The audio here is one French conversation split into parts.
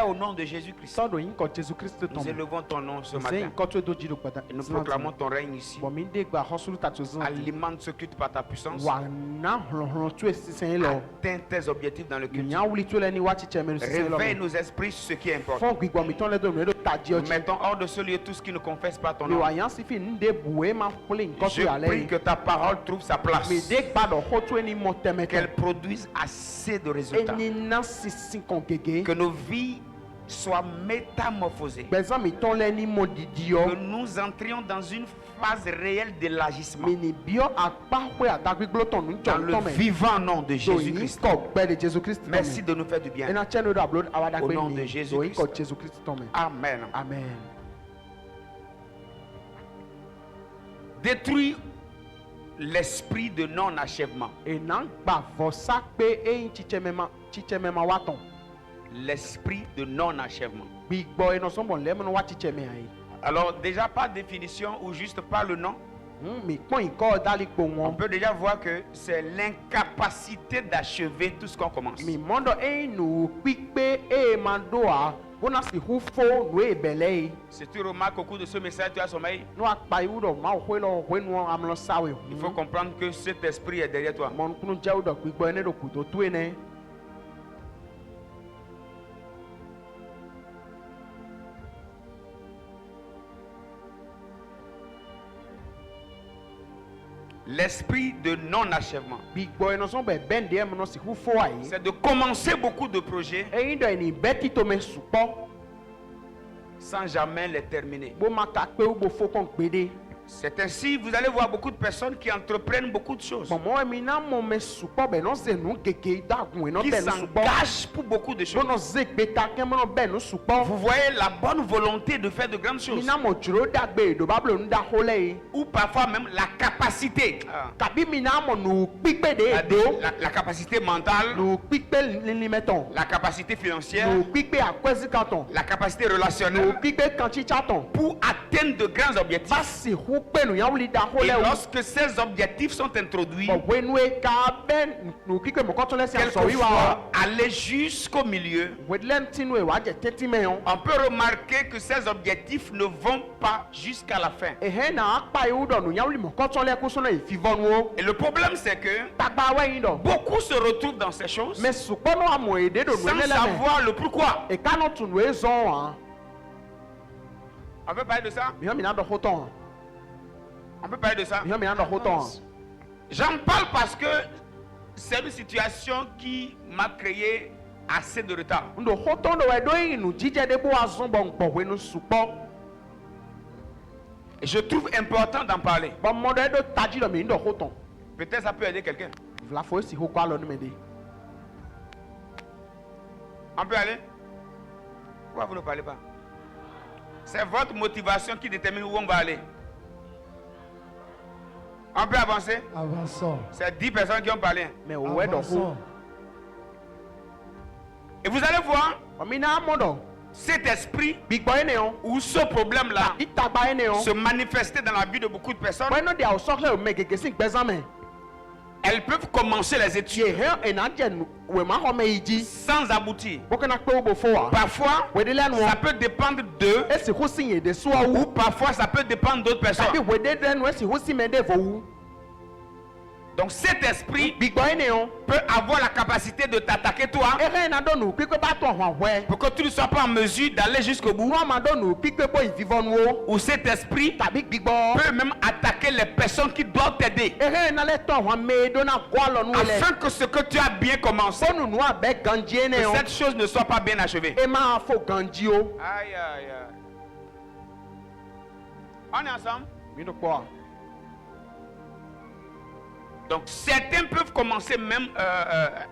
Père, au nom de Jésus-Christ, Só do inco Jesus Cristo nous tome. élevons ton nom ce Sei matin. enquanto eu dou giro pada. Et nous proclamons ton règne ici. Bom me dê gba hosulu tatuzan. Alimente ce culte par ta puissance. Wa na hlo tu esisen lo. Atteins tes objectifs dans le culte. Nya wuli tu le ni wa chiche me sisen lo. Réveille nos esprits sur ce qui est important. Fon gbigbo mi ton le do me do taji Nous ochi. mettons hors de ce lieu tout ce qui ne confesse pas ton Mi nom. wa yan si fi nde buwe ma kule nko Je tu ale. prie que ta parole trouve sa place. Me dê gba do hotu eni mo teme Qu'elle produise assez de résultats. eni na sisin kon gege. Que nos vies soient métamorphosées. Bezan mi ton le ni mo didi yo. Que nous entrions dans une phase réelle d'élargissement. Mi ni bio akpa hwe adagbiglo ton nu Dans chon le ton me. vivant nom de Do Jésus-Christ. inko gbe de Jesus Christ. Merci de nous faire du bien. Ena cheno do upload awada Au gbe nom ni. de Jésus-Christ. Do inko Jesus Christ tome. Amen. Amen. Détruis l'esprit de non-achèvement. Enan gba vosa pe e chiche mema waton. L'esprit de non-achèvement. Gbigbo eno so bon le mo wa chiche me ai. Alors déjà pas de définition ou juste pas le nom. Mi pon inko dali po On won. peut déjà voir que c'est l'incapacité d'achever tout ce qu'on commence. Mi mondo e nu pipe e mandoa. Bona si hufo no e belei. Si tu remarques au cours de ce message, tu as sommeil. No akpa iudo ma hwe lo hwe nu amlo sawe. Il faut comprendre que cet esprit est derrière toi. Mon kunu jaudo gbigbo ene do kuto tu ene. L'esprit de non-achèvement. Gbigbo eno so be bende e mo si hufo ai. C'est de commencer beaucoup de projets E indo eni beti to me supo. sans jamais les terminer. Bo maka pe ubo fo kon gbede. C'est ainsi, vous allez voir beaucoup de personnes qui entreprennent beaucoup de choses, Bon moi mi na mo me supo be no se nu keke da gun eno qui be no supo. s'engagent pour beaucoup de choses. Bono zekbe ta ke mo no be no supo. Vous voyez la bonne volonté de faire de grandes Mi choses, na mo juro dagbe do bablo nda hole. ou parfois même la capacité, Kabi mi na mo nu pipe de do. la capacité mentale, Nu pipe li meton. la capacité financière, Nu pipe akwezi katon. la capacité Nu relationnelle pipe kanchi chaton. pour atteindre de grands objectifs. Basi hu pe nu ya wuli da Et hole. lorsque ces objectifs sont introduits, Bon wenwe ka ben nu pipe mo koton le se so wi wa. quelquefois aller jusqu'au milieu, Wedlen tinu e wa je teti meyon. on peut remarquer que ces objectifs ne vont pas jusqu'à la fin. Ehe na akpa iudo nu ya wuli mo koton le kuso na ifivonu o. Et le problème, c'est que Tagba we yin do. beaucoup se retrouvent dans ces choses Mais supono amo ede do nu sans ele le. savoir le pourquoi. E kanu tunu e zon an. On peut parler de ça? Mi mi na do hoton. On peut parler de ça? Mi mi na do hoton. J'en parle parce que c'est une situation qui m'a créé assez de retard. Ndo hoton do we do yin nu jije de bo azon bon gbo we nu supo. Et je trouve important d'en parler. Bon mo do taji do mi ndo hoton. Peut-être ça peut aider quelqu'un. Vla fo si ho kwa lo nu me de. On peut aller? Pourquoi vous ne parlez pas? C'est votre motivation qui détermine où on va aller. On peut avancer? Avançons. C'est 10 personnes qui ont parlé. Mais o we do ho. Avançons. Et vous allez voir O mi na mo do. cet esprit Big boy ne on. ou ce problème-là Di tagba ene on. se manifester dans la vie de beaucoup de personnes. Bueno dia o sokle o me gege sin gbezan me. Elles peuvent commencer les études Ye he e na je nu we ma ho me iji. sans aboutir. Bokena pe o bo fo wa. Parfois, We de lenu ça on. peut dépendre d'eux, E si ho sin ye de so awu. ou parfois ça peut dépendre d'autres Kabi personnes. we de lenu e si ho sin me de vo wu. Donc cet esprit Big boy ne on. peut avoir la capacité de t'attaquer toi E he na do nu pipe ba to hwan hwe. pour que tu ne sois pas en mesure d'aller jusqu'au bout. Nu ma do nu pipe bo ivivonu o. Ou cet esprit Kabi big boy. peut même attaquer les personnes qui doivent t'aider. E he na le to hwan me do na gwa lo nu le. Afin que ce que tu as bien commencé, Bonu nu abe ganji que ene on. cette chose ne soit pas bien achevée. E ma fo ganji o. Aïe, aïe, aïe. On est ensemble? Mi do po. Donc certains peuvent commencer même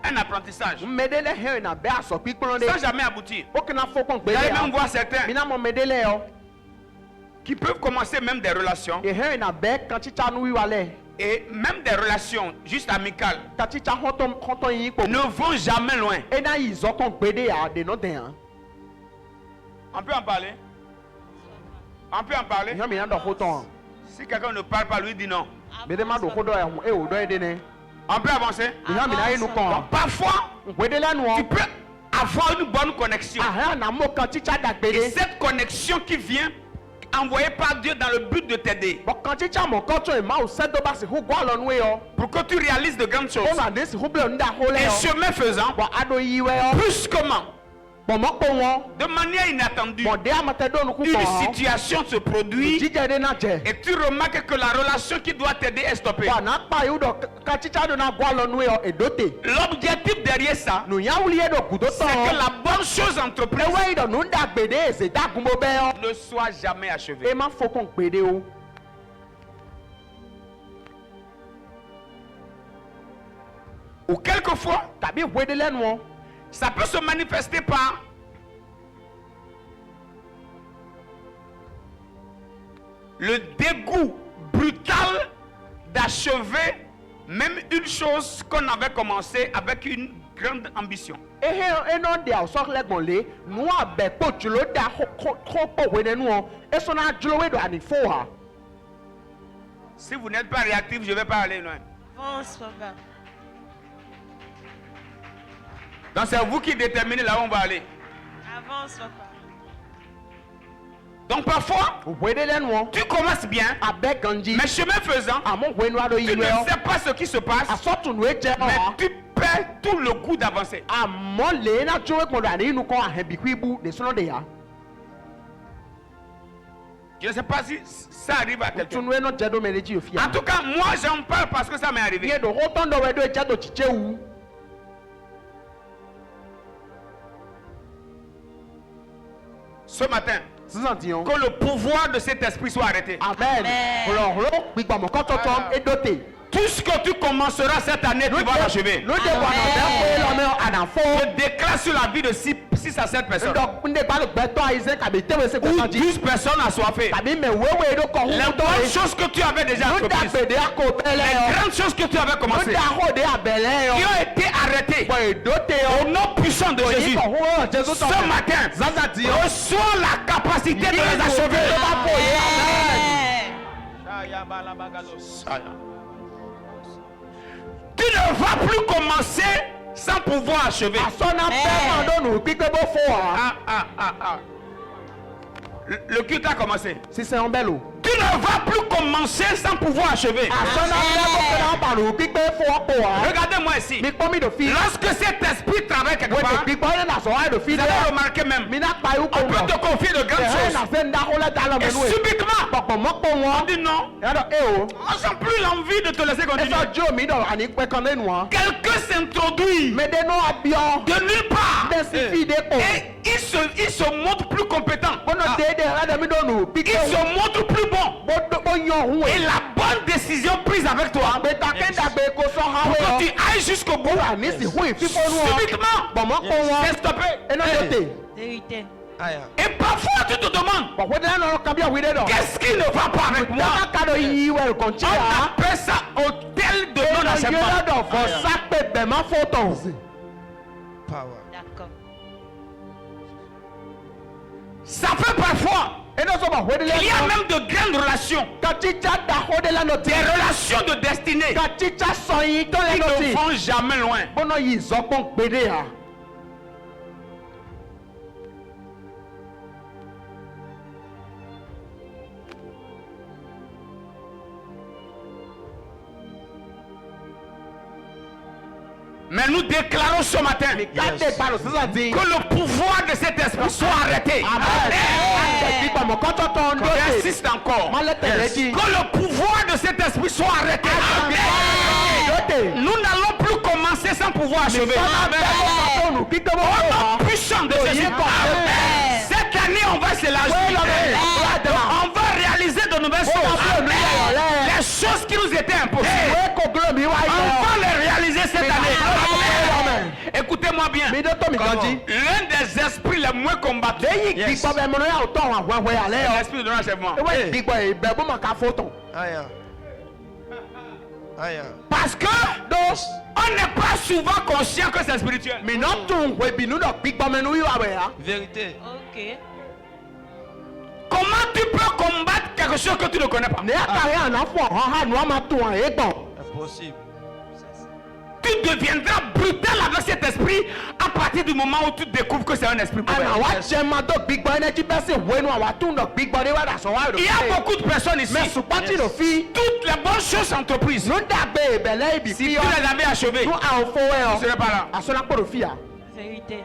un apprentissage Medele he na be aso pipon de. sans jamais aboutir. Bokena fo kon Vous gbe allez ya. même voir certains Mi na mo medele o. qui peuvent commencer même des relations E he na be kan chicha nu wi wale. et même des relations juste amicales Ka chicha hoton yin po. ne vont jamais loin. E na yi zo kon gbe de ya de no den an. On peut en parler? On peut en parler? Mi na do hoton. Si quelqu'un ne parle pas, lui dit non. Bede ma do hodo ya e o do e de ne. On peut avancer? Mi na inu kon. Donc parfois, We de lenu tu on. peux avoir une bonne connexion. ahɛn na mo kan tsitsa Et dagbede cette connexion qui vient envoyée par Dieu dans le but de t'aider. bɔn kan tsitsa mɔ kan tso ema o sɛ do ba si hu gbɔ alɔ nue yɔ Pour que tu réalises de grandes choses. o na de si hu ble nu da ho lɛ Et yɔ chemin faisant, bɔn ado yi wɛ yɔ brusquement, bɔn mɔ kpɔ wɔn de manière inattendue, bɔn de amatɛ do nuku une kpɔ situation se produit jijɛ de na jɛ et tu remarques que la relation qui doit t'aider est stoppée. bɔn na kpa yi dɔ kan tsitsa do na gbɔ alɔ nue yɔ edo te L'objectif derrière ça, nuyawuli ye do kudo c'est que tɔn la bonne chose entreprise ewɛ yi dɔ nu dagbede eze dagunbo bɛ yɔ ne soit jamais achevée. ema fo kɔn gbede o Ou quelquefois, tàbí wede lɛnu o ça peut se manifester par le dégoût brutal d'achever même une chose qu'on avait commencé avec une grande ambition. ehe enɔ de awusɔ lɛ gbɔn le nu abɛ kpɔ dzulo da xɔ kpɔ wede nu o esɔ na dzulo we do ani fo ha Si vous n'êtes pas réactif, je ne vais pas aller loin. Avance, papa. Donc c'est vous qui déterminez là où on va aller. Avance, papa. Donc parfois, wede lɛnu o tu commences bien, abɛ ganji mais chemin faisant, àmọ́ wenu aɖo tu yi ne wɛ sais pas ce qui se passe, asɔtunu edze mais ɔ tu perds tout le goût d'avancer. àmọ́ le na tso ekpɔn do ani inu kɔ ahɛbiku ibu de sɔnɔ de ya Je ne sais pas si ça arrive à quelqu'un. tunu enɔ dze do me de dzi ofia En tout cas, moi j'en parle parce que ça m'est arrivé. ye do xɔtɔn dɔ wɛ do edze do tsitse wu Ce matin, sisan tiɲɛ que le pouvoir de cet esprit soit arrêté. amen Amen. xlɔxlɔ gbigbɔmɔkɔtɔtɔ edo te Tout ce que tu commenceras cette année, tu vas l'achever. lóde bɔnɔ bɛ koe lɔmɛ ànàfo Je déclare sur la vie de 6 à 7 personnes. ŋdɔ nde gbalẽ gbɛtɔ ayi sɛ kabi tɛwɛ se Ou gbɛtɔ dzi 12 personnes assoiffées. kabi mɛ wewe do kɔ Les hutɔ bonnes ye choses que tu avais déjà nuda entreprises, gbede ako bɛlɛ les yɔ grandes choses que tu avais commencées, nuda ko de abɛlɛ qui yɔ ont été arrêtées bɔn edo te au yɔ nom puissant de Jésus. oyi kɔ hu Jésus tɔ Ce matin, zazati yɔ reçois la capacité de les Amen. achever. Amen. Tu ne vas plus commencer sans pouvoir achever. asɔna fɛn ma do nu gbígbé bó fo wa Le culte a commencé. sisan bɛ lo Tu ne vas plus commencer sans pouvoir achever. asɔna fɛn bó fɛn ba nu gbígbé fo po wa Regardez-moi ici. mi kpɔ mi do fi Lorsque cet esprit travaille quelque wete part, gbígbɔ yɛ na sɔ wa do fi vous de allez remarquer même, mi na kpa yi ko on peut te lɔ confier de grandes ɛhɛn na choses. fɛn da ko lɛ da lɔ Et mɛ nu ye subitement, kpɔkpɔmɔ kpɔ on wɔn dit non. yàtɔ e o On sent plus l'envie de te laisser continuer. esɔ jo mi dɔ ani kpɛ kan ne nua Quelqu'un s'introduit mɛ de n'o abiɔ de nulle part. de si fi de ko Et il se montre plus compétent. bɔnɔ de ɛdɛ mi do nu Il gbígbé se montre plus bon. bó yɔ hu Et ye la bonne décision prise avec toi, gbɛta kɛndagbe ko sɔ ha pour que wɛ tu yɔ ailles jusqu'au bout, wúrà ní si hu ìfífɔ nu wɔ subitement, bɔnmɔ kpɔ wɔn c'est stoppé. ena do te Vérité. Et parfois, tu te demandes, bɔn wɛdɛ nɔ kabi awi de dɔ qu'est-ce qui ne va pas avec moi? daka ka do yi wɛ kɔntsi On ya appelle ça hôtel de yɔrɔ non-achèvement. dɔ fɔ sakpe bɛnma fo tɔn D'accord. Ça fait parfois, ena sɔ ma wɛdɛ il y a lɛ même de grandes relations, ka tsitsa da xɔ de la nɔ des ti relations de destinée ka tsitsa sɔn yi tɔ qui lɛ nɔ ne ti vont jamais loin. bɔnɔ yi zɔkpɔn gbede ya Mais nous déclarons ce matin ka de gbalo sisan ti que le pouvoir de cet esprit soit arrêté. amen gbígbɔmɔ kɔtɔtɔ ndo te J'insiste encore. malɛ tɛlɛ ti Que le pouvoir de cet esprit soit arrêté. ndo te Nous n'allons plus commencer sans pouvoir achever. sɔna bɛ ko ma to nu gbígbé bó Au fo nom wa puissant de Jésus. Amen. Cette année, on va s'élargir. On va réaliser de nouvelles choses. Les choses qui nous étaient impossibles. wɛ ko glo mi wa On yi va les réaliser cette année. Amen. Écoutez-moi bien. mi de to mi kan ji L'un des esprits les moins combattus, leyi gbígbɔ bɛ mɔnɔ yà tɔn ahwɛhwɛ alɛ c'est yɔ l'esprit de l'achèvement. ewé gbígbɔ yi bɛ bó ma ka fo tɔn Parce que on n'est pas souvent conscient que c'est spirituel. mi nɔ tun wɛ binu dɔ gbígbɔ mɛ nu yi wa wɛ ya Vérité. Ok. Comment tu peux combattre quelque chose que tu ne connais pas? ne yà kari àná fɔ hɔn nu ma tun a ye gbɔn Impossible. Tu deviendras brutal avec cet esprit à partir partir du moment où tu découvres que c'est un esprit mauvais. ana wa jẹ ma do gbígbọ́ ẹnẹ́jí bẹ́ẹ̀ sì wẹ́nu àwa tún lọ gbígbọ́ ní wàdà sọ wá Il y a beaucoup de personnes ici. mais supporti le fi Toutes les bonnes choses entreprises. nous dàgbé ìbẹ̀lẹ̀ ibi Si fi tu yọ les avais achevées, nous àwọn fowó ẹ tu ne serais ọ pas là. asọ́nàpọ̀rọ̀ fi yà Vérité.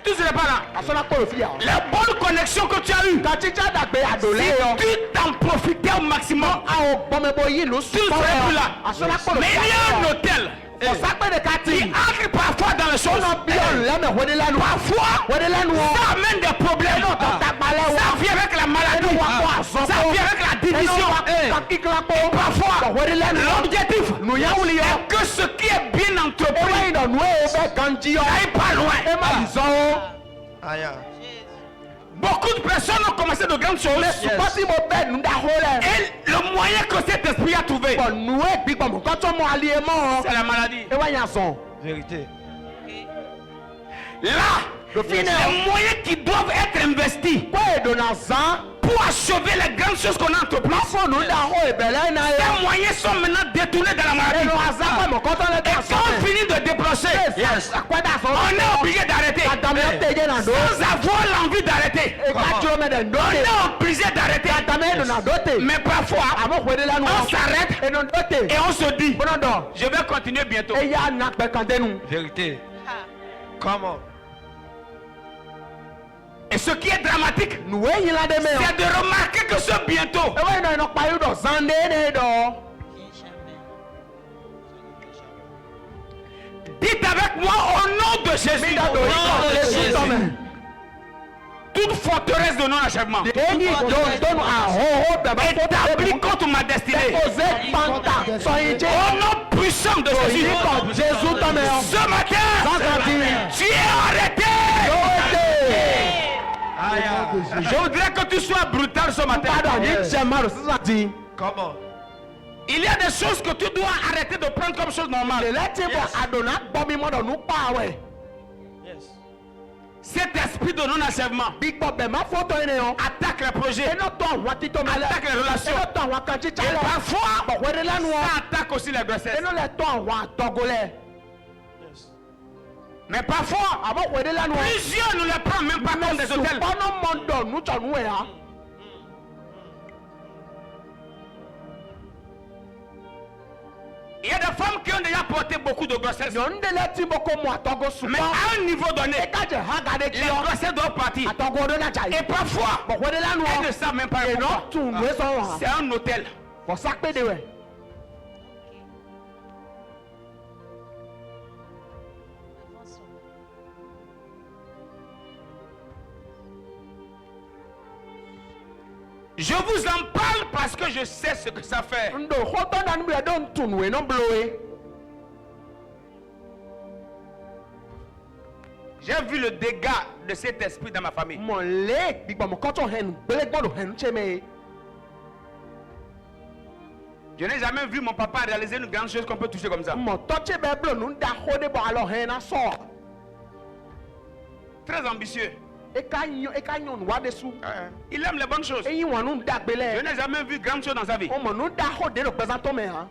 Tu ne serais pas là. asọ́nàpọ̀rọ̀ fi yà ọ. Les bonnes connexions que tu as eues, kàtíjà dàgbé àdòlẹ́ yọ si tu t'en profitais au maximum, àwọn gbọmẹbọ yìí ló tu ne sùpọ̀ serais ẹ plus ọ là. asọ́nàpọ̀rọ̀ Mais fi il y yà a un ọ. hôtel ọ̀sápẹ̀dẹ̀ ká qui tì entre parfois dans les choses. ọ̀nà bí ọ̀lẹ́mẹ̀ wọlé lẹ́nu Parfois, wọlé lẹ́nu ọ ça amène des problèmes. tàgbàlẹ̀ Ça wọ vient avec la maladie. ẹnu wa kọ àsọkọ Ça vient avec la division. kakíkìlápọ̀ Parfois, wọlé lẹ́nu ọ l'objectif nùyàwó yọ est que ce qui est bien ewé entrepris ìdọ̀nù ẹ̀ bẹ́ẹ̀ ganjí ọ n'aille pas ẹ loin. má bì sọ ọ. Beaucoup de personnes ont commencé de grandes choses. ṣùgbọ́n tí mo bẹ́ẹ̀ nù dáhó rẹ̀. Et le moyen que cet esprit a trouvé, bọ̀ nù ẹ̀ gbígbọ̀n mọ̀ kọ́tọ́ mọ́ alẹ́ mọ́ ọ. c'est la maladie. ewé yẹn sàn. Vérité. Là, les moyens qui doivent être investis kó èdò náà zan. pour achever les grandes choses qu'on a entreprises, lọ́fọ̀ nù dáhó ìbẹ̀lẹ̀ náà yẹ. ces moyens sont maintenant détournés dans la maladie. ẹnu azan pẹ̀ mọ̀ kọ́tọ́ lẹ́ Et dà quand on finit de dépenser, àkwẹ́dà sọ. on est obligé d'arrêter. àdàmẹ́ tẹ̀jẹ̀ náà dó. Sans avoir l'envie d'arrêter. ìka jùlọ mẹ́tẹ̀ On ndóte. est obligé d'arrêter. àdàmẹ́ èdò náà dóte. Mais parfois, àmọ́ wọlé lẹ́nu on ọ. s'arrête èdò dóte. et on se dit, bọ́nà dọ̀. je vais continuer bientôt. eya na pẹ̀kàndénu. Vérité. Ah. Comment? Et ce qui est dramatique, nù ẹ̀ yín ládé mẹ́ ọ. c'est de remarquer que ce bientôt, ewé yìí náà iná payú dọ̀ zan déédéé dọ̀. Viens jamais. dites avec moi au nom de Jésus, mi dàdò yìí kọ̀ Jésù tọ̀mẹ̀. toute forteresse de non-achèvement èyí dòdòdò àhóhó bẹ̀bẹ̀ fó établie contre ma destinée, Ose panta sọyin jẹ́. au nom puissant de Òyìn Jésus, kọ̀ Jésù tọ̀mẹ̀ ọ. ce matin, Santadi. tu es arrêté. Lóde. Je voudrais que tu sois brutal ce matin. Padà ní jẹ̀márù sísan di. Comment? Il y a des choses que tu dois arrêter de prendre comme chose normale. Lèlẹ́ tí bọ̀ àdùnnà gbọ́ mi mọ́dọ̀ nù pa àwẹ̀. Yes. Cet esprit de non-achèvement Gbígbọ́ bẹ̀ má fọ́tọ̀ yín ni ọ. attaque les projets, Iná tó àwọn títọ́ mi lẹ. attaque les relations. Iná tó àwọn kan títà Et lẹ. parfois, Bọ̀wẹ́rẹ́ lẹ́nu ọ. ça attaque aussi les grossesses. Iná lẹ tó àwọn àtọ́gò lẹ. Yes. Mais parfois, Àmọ́ wẹ́rẹ́ lẹ́nu ọ. plusieurs ne les prennent même pas comme des hôtels. Sùpọ́nà mọ́ndọ̀ nùtọ̀nù ẹ̀ ha. Il y a des femmes qui ont déjà porté beaucoup de grossesses. Nyɔnudele tí mo kó mu àtọ́gò Mais sùpọ́. à un niveau donné, Ìkájẹ̀ ha gàdé les kí ọ. grossesses doivent partir. Àtọ́gò ọdún náà jà Et yìí. parfois, Bọ̀wẹ́rẹ́ lẹ́nu elles ne ọ. savent même pas Ìná pourquoi. tún nù ẹ́ sọ̀rọ̀ ha. C'est un hôtel. Bọ̀sápéde wẹ̀. Avance. Je vous en parle parce que je sais ce que ça fait. Ndo xɔtɔ na nubia ɖo ŋutu nue no bloe. J'ai vu le dégât de cet esprit dans ma famille. Mɔle gbigbɔmɔ kɔtɔ hɛn gbele gbɔdɔ hɛn tse me. Je n'ai jamais vu mon papa réaliser une grande chose qu'on peut toucher comme ça. Mɔtɔ tse bɛ blo nu da xɔ de bɔ alɔ hɛn na sɔ. Très ambitieux. Eka nyɔ nu wa de su. Il aime les bonnes choses. Eyi wɔn nu da gbe Je lɛ. n'ai jamais vu grande chose dans sa vie. Ɔmɔ nu da xɔ de do gbɛzãtɔ me ha.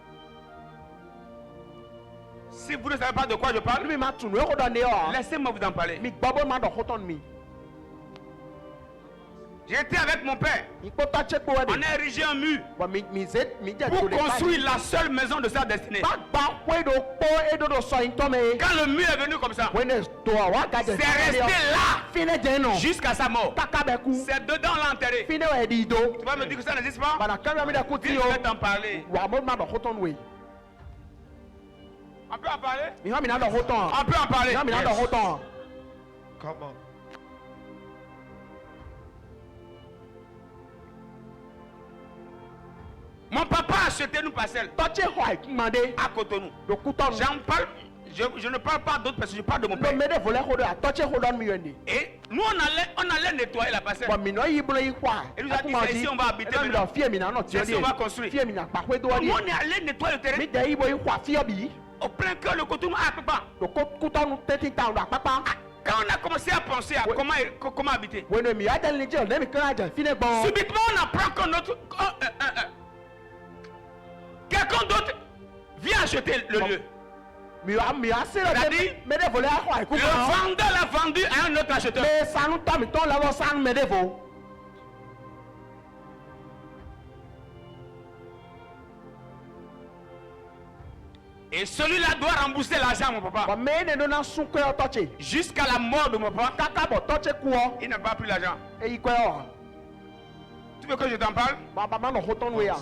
Si vous ne savez pas de quoi je parle, Mi ma tu nu exɔ dɔ ne yɔ. laissez-moi vous en parler. Mi gbɔ bo ma dɔ xɔtɔ nu mi. J'étais avec mon père. Mi kpɔtɔ tse kpo On wɛ de. a érigé un mur Bɔn mi jɛ pour to de ba. construire la seule maison de sa destinée. Gbagba koe do kpɔ edo do sɔ yintɔ me. Quand le mur est venu comme ça, Wene to a wa gadzɛ. c'est resté là Fine jɛ nɔ. jusqu'à sa mort. Kaka bɛ ku. C'est dedans on l'a enterré. Fine wɛ di do. Tu vas me dire que ça n'existe pas? Bana kan mi de ku ti Viens, o. je vais t'en parler. Wa mo ma dɔ xɔtɔ nu ye. On peut en parler? Mi hã mi na dɔ xɔtɔ. On peut en parler. Mi hã mi na dɔ xɔtɔ. Comment? Mon papa a acheté une parcelle Tɔtse xɔ ekuma de. à Cotonou. Do kutɔ nu. J'en parle, je ne parle pas d'autres personnes, je parle de mon Do père. me de volɛ xɔ do a tɔtse xɔ dɔ mi yɔ ne. Et nous, on allait nettoyer la parcelle. Bɔn mi nɔ yi bolo yi xɔa. Et nous a dit, c'est ici on va habiter Ɛna mi maintenant. dɔ fie mi na nɔ C'est tiɛ ici on va construire. Fie mi na kpakpe do Nous, di. on est allé nettoyer le terrain Mi de yi bo yi xɔa fie bi. au plein cœur de Cotonou à Papa. Do kutɔ nu teti ta do akpakpa. Quand on a commencé à penser à comment habiter, Wene mi ade ni jɛ ne mi kan jɛ fine gbɔn. subitement on apprend que quelqu'un d'autre vient acheter le lieu. mi a se C'est-à-dire, le me de voler a kwa iku Le vendeur l'a vendu à un autre acheteur. me sanu ta mi ton la wo san me de vo Et celui-là doit rembourser l'argent, mon papa. ba me ne do na sun ko toche Jusqu'à la mort de mon papa, kaka bo toche ku o il n'a pas pris l'argent. e yi ko o Tu veux que je t'en parle? ba ba ma no hoton we ya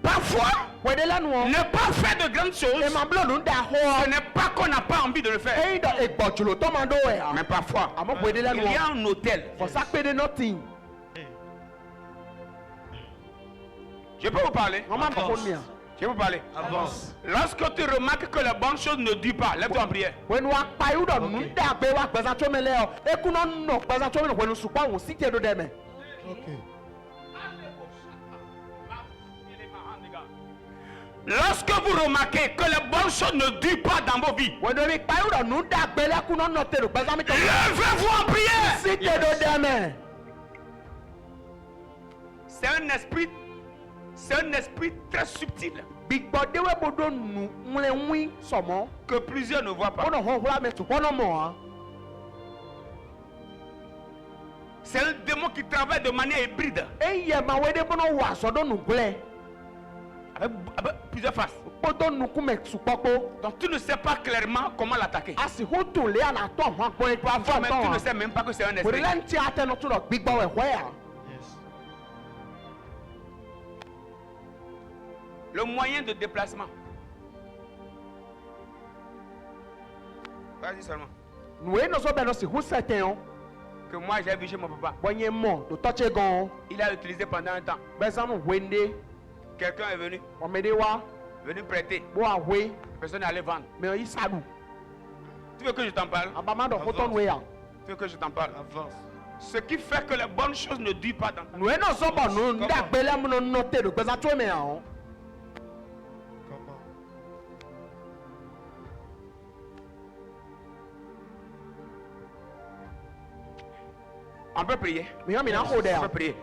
Parfois, we de la nu o ne pas faire de grandes choses, e ma blo nu da ho ce n'est pas qu'on n'a pas envie de le faire. e do e gbojulo to ma do we ya Mais parfois, amo we de la nu il y o a un hôtel. for sa pe de nothing Je peux vous parler? o ma ba ko mi a Je peux vous parler? Avance. Lorsque tu remarques que les bonnes choses ne durent pas, lève-toi en prière. we nu a pa yu do nu da pe wa gbeza to me le o e ku no gbeza to me no we nu supa won si te do de me Okay. Lorsque vous remarquez que les bonnes choses ne durent pas dans vos vies, we do mi pa yu do nu da pe le ku no no te do gbeza mi to levez-vous en prière. si te do de me C'est un esprit très subtil bigbode we bodo nu mle wi somo que plusieurs ne voient pas. ono ho hula me tu kono mo ha C'est un démon qui travaille de manière hybride eye ma we de bono wa so do nu gle avec plusieurs faces. bodo nu ku me su popo Donc tu ne sais pas clairement comment l'attaquer. asi hu tu le ala to ho po e pa fa Mais to tu ne ha sais même pas que c'est un we esprit. le nti ate no tu do gbigbo we ho ya Yes. Le moyen de déplacement. Vas-y seulement. nu e no so be no si hu seten o Que moi j'ai vu chez mon papa. bonye mo do toche gon Il a utilisé pendant un temps. beza nu wende Quelqu'un est venu, o me de wa venu prêter. bo a we Personne n'est allé vendre. me yi sadu Tu veux que je t'en parle? abama do hoton we ya Tu veux que je t'en parle? Avance. Ce qui fait que les bonnes choses ne durent pas dans ta vie. nu e no so bo nu nda gbele mu no no te do gbeza to me ha o Come on. On peut prier. mi yo mi na ho de On ya peut prier.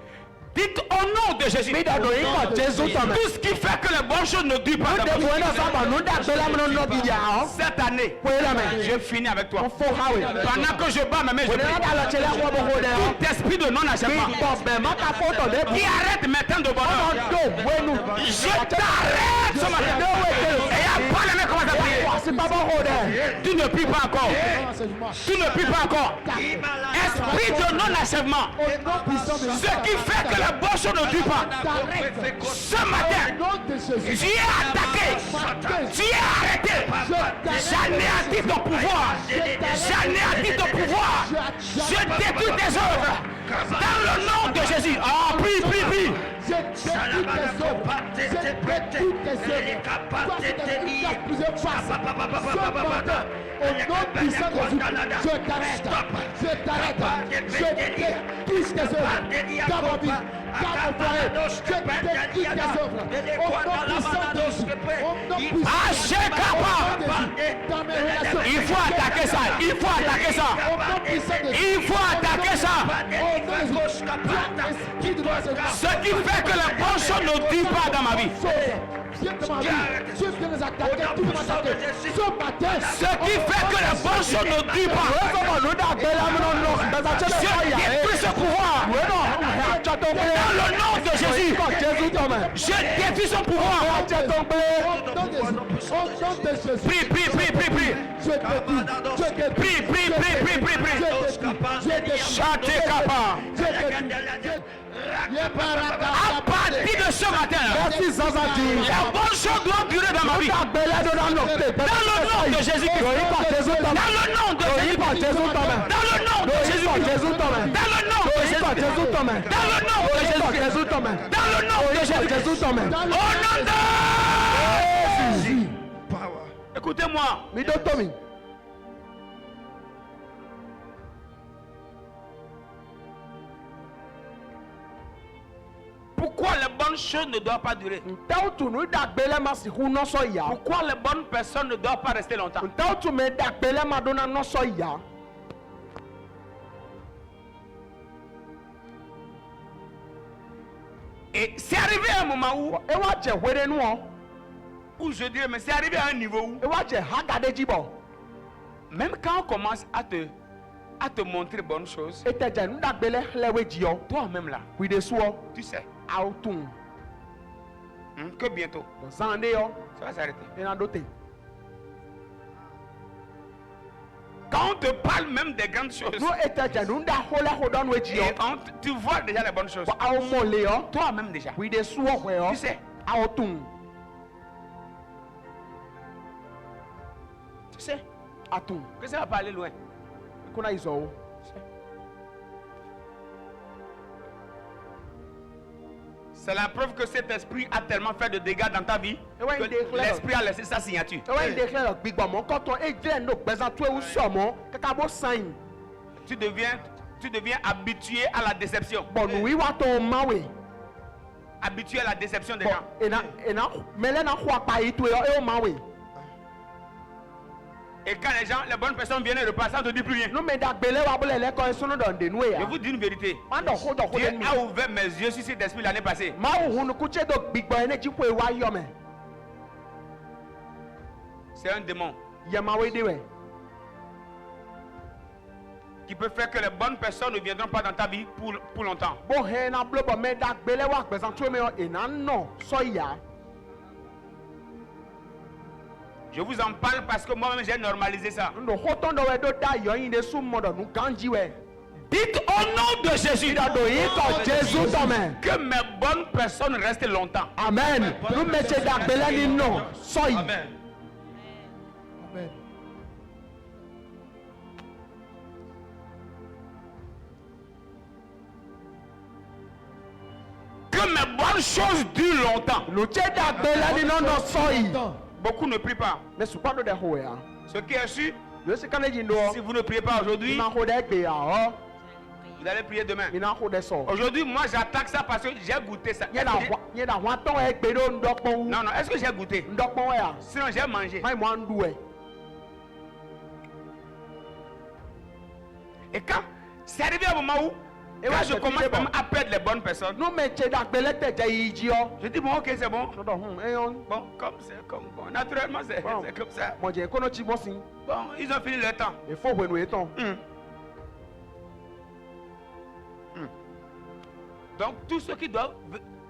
Dites au nom de Jésus. mi da do yi ko jesu to me Tout ce qui fait que les bonnes choses ne durent pas nu dans de ta bo vie. no so bo nu nda gbele mu no no bi ya o Cette année, we la me je finis avec toi. o fo ha we Pendant que je bats ma main, je we na prie. da lo chele ko bo ho de o Tout esprit de non-achèvement bi to be ma ka foto de qui arrête maintenant de ono bonheur. do we nu Je t'arrête ce matin. Et à pas les mains, commence à prier. wa si pa bo ho de Tu ne pries pas encore. Tu ne pries pas encore. Esprit de non-achèvement. Ce qui fait que les bonnes choses ne durent pas. Ce matin, tu es attaqué. Tu es arrêté. J'anéantis ton pouvoir. J'anéantis ton pouvoir. Je détruis tes œuvres. Dans le nom de Jésus. Oh, prie, prie, prie. Au nom puissant de Jésus, je t'arrête, je t'arrête, je détruis tes œuvres dans ma vie, dans mon foyer, je détruis tes œuvres. Au nom puissant de Jésus, au nom puissant de Jésus, dans mes relations. Il faut attaquer ça. Il faut attaquer ça. Au nom puissant de Jésus, Il faut attaquer ça. au nom de Jésus, esprit de l'enseignement. Ce qui fait que les bonnes choses ne durent pas dans ma vie. Viens de ma vie, tu viens nous attaquer, tu veux m'attaquer. Ce matin, Ce qui fait que les bonnes choses ne durent pas. nu da gbele mu no no gbeza to me Je ya détruis ce pouvoir. we no ha cho to pe Dans le nom de Jésus. ko jesu to me Je détruis son pouvoir. wa je to pe au nom de Jésus, au nom de Jésus, Prie, prie, prie, prie, prie. je te dis, je te dis, Prie, prie, prie, prie, prie, prie. je te dis, Chantez capable. À partir de ce matin, merci zaza di la bonne chose doit durer dans ma vie. da gbele do na no te Dans le nom de Jésus-Christ. do yi ko jesu to me Dans le nom de do yi ko Jésus-Christ. jesu to me Dans le nom do de yi ko Jésus-Christ. jesu to me Dans le nom do de yi ko Jésus-Christ. jesu to me Dans le nom de do yi ko Jésus-Christ. jesu to me Dans le nom do de yi ko Jésus-Christ. jesu to me Au nom de... Power. Écoutez-moi. mi do to mi Pourquoi les bonnes choses ne doivent pas durer? ntɛw tu nu da gbele ma si hu nɔsɔ ya Pourquoi les bonnes personnes ne doivent pas rester longtemps? ntɛw tu me da gbele ma do na nɔsɔ ya Et c'est arrivé à un moment ewa dze hoe ɖe nuɔ où je dirais, mais c'est arrivé à un niveau où, ewa dze ha ga ɖe dzi bɔ même quand on commence à te montrer bonnes choses, ete dze nuɖagbe le xlẽ wo dziɔ toi-même là, wi ɖe suɔ tu sais awo tum que bientôt, zan ɖe yɔ ça va s'arrêter. ena ɖo te Quand on te parle même des grandes choses, nu ete dze nuɖaxo le xɔ ɖɔnu et dziɔ tu vois déjà les bonnes choses, bɔ awo mɔ le yɔ toi-même déjà, wi ɖe suɔ hoe tu yɔ sais, awo tum tu sais atum que ça va pas aller loin. kuna yi zɔwo C'est la preuve que cet esprit a tellement fait de dégâts dans ta vie Et ouais, il que déclare. l'esprit a laissé sa signature. ewa yi de xlẽ le gbigbɔ mɔ kɔtɔ edze no gbɛzã tu ewu sɔ mɔ kaka bo san Tu deviens habitué à la déception. bɔn nu yi wa tɔ mawe Habitué à la déception des bɔn gens. ena mele na xɔ akpa yi tu yɔ eyo mawe Et quand les bonnes personnes viennent repas, ça ne te dit plus rien. nu me ɖagbe le wa bo le lɛ kɔ esunu dɔ nde nue Je ya vous dis une vérité. ma dɔ xɔ dɔ xɔ Dieu ɖe mi a ouvert mes yeux sur cet esprit l'année passée. mawu hu nukutse do gbigbɔ yi ne dzi ƒoe wa yɔ me C'est un démon yɛ mawe de wɛ qui peut faire que les bonnes personnes ne viendront pas dans ta vie pour longtemps. bo hɛ na blo bɔ me ɖagbe le wa gbɛzã tu me yɔ ena nɔ sɔ ya Je vous en parle parce que moi-même j'ai normalisé ça. ndo xɔtɔ dɔ wɛ do da yɔ yin de su mɔ dɔ nu gã dzi wɛ Dites au nom de Jésus ida do yi kɔ jesu tɔmɛ que mes bonnes personnes restent longtemps. amen nu me tse ɖagbe le ni nɔ sɔ yi Amen. Amen. Que mes bonnes choses durent longtemps. nu tse ɖagbe le ni nɔnɔ sɔ yi Beaucoup ne prient pas. ne sukɔ do ɖe xɔ ya Ce qui est sûr, yɔ sika ne dzi si ndo vous ne priez pas aujourd'hui, mina xɔ ɖe gbe ya ɔ vous allez prier demain. mina xɔ ɖe sɔ Aujourd'hui, moi j'attaque ça parce que j'ai goûté ça. nye da hɔn atɔ wɛ gbe ɖo ŋdɔkpɔ wu Non, non, est-ce que j'ai goûté? ŋdɔkpɔ wɛ ya Sinon j'ai mangé. mayi mɔ ŋdu wɛ Et quand c'est arrivé à un moment où, Et quand ouais, je c'est commence fini, vraiment bon. à perdre les bonnes personnes, nu me tse ɖagbe le te dze yi dzi yɔ je dis bon, ok, c'est bon. nɔdɔ eyɔ Bon, comme c'est comme bon, naturellement c'est Bon. c'est comme ça. mɔ dze kono tsi bɔ si Bon, ils ont fini leur temps. efo ʋe nu etɔ Donc tous ceux qui doivent,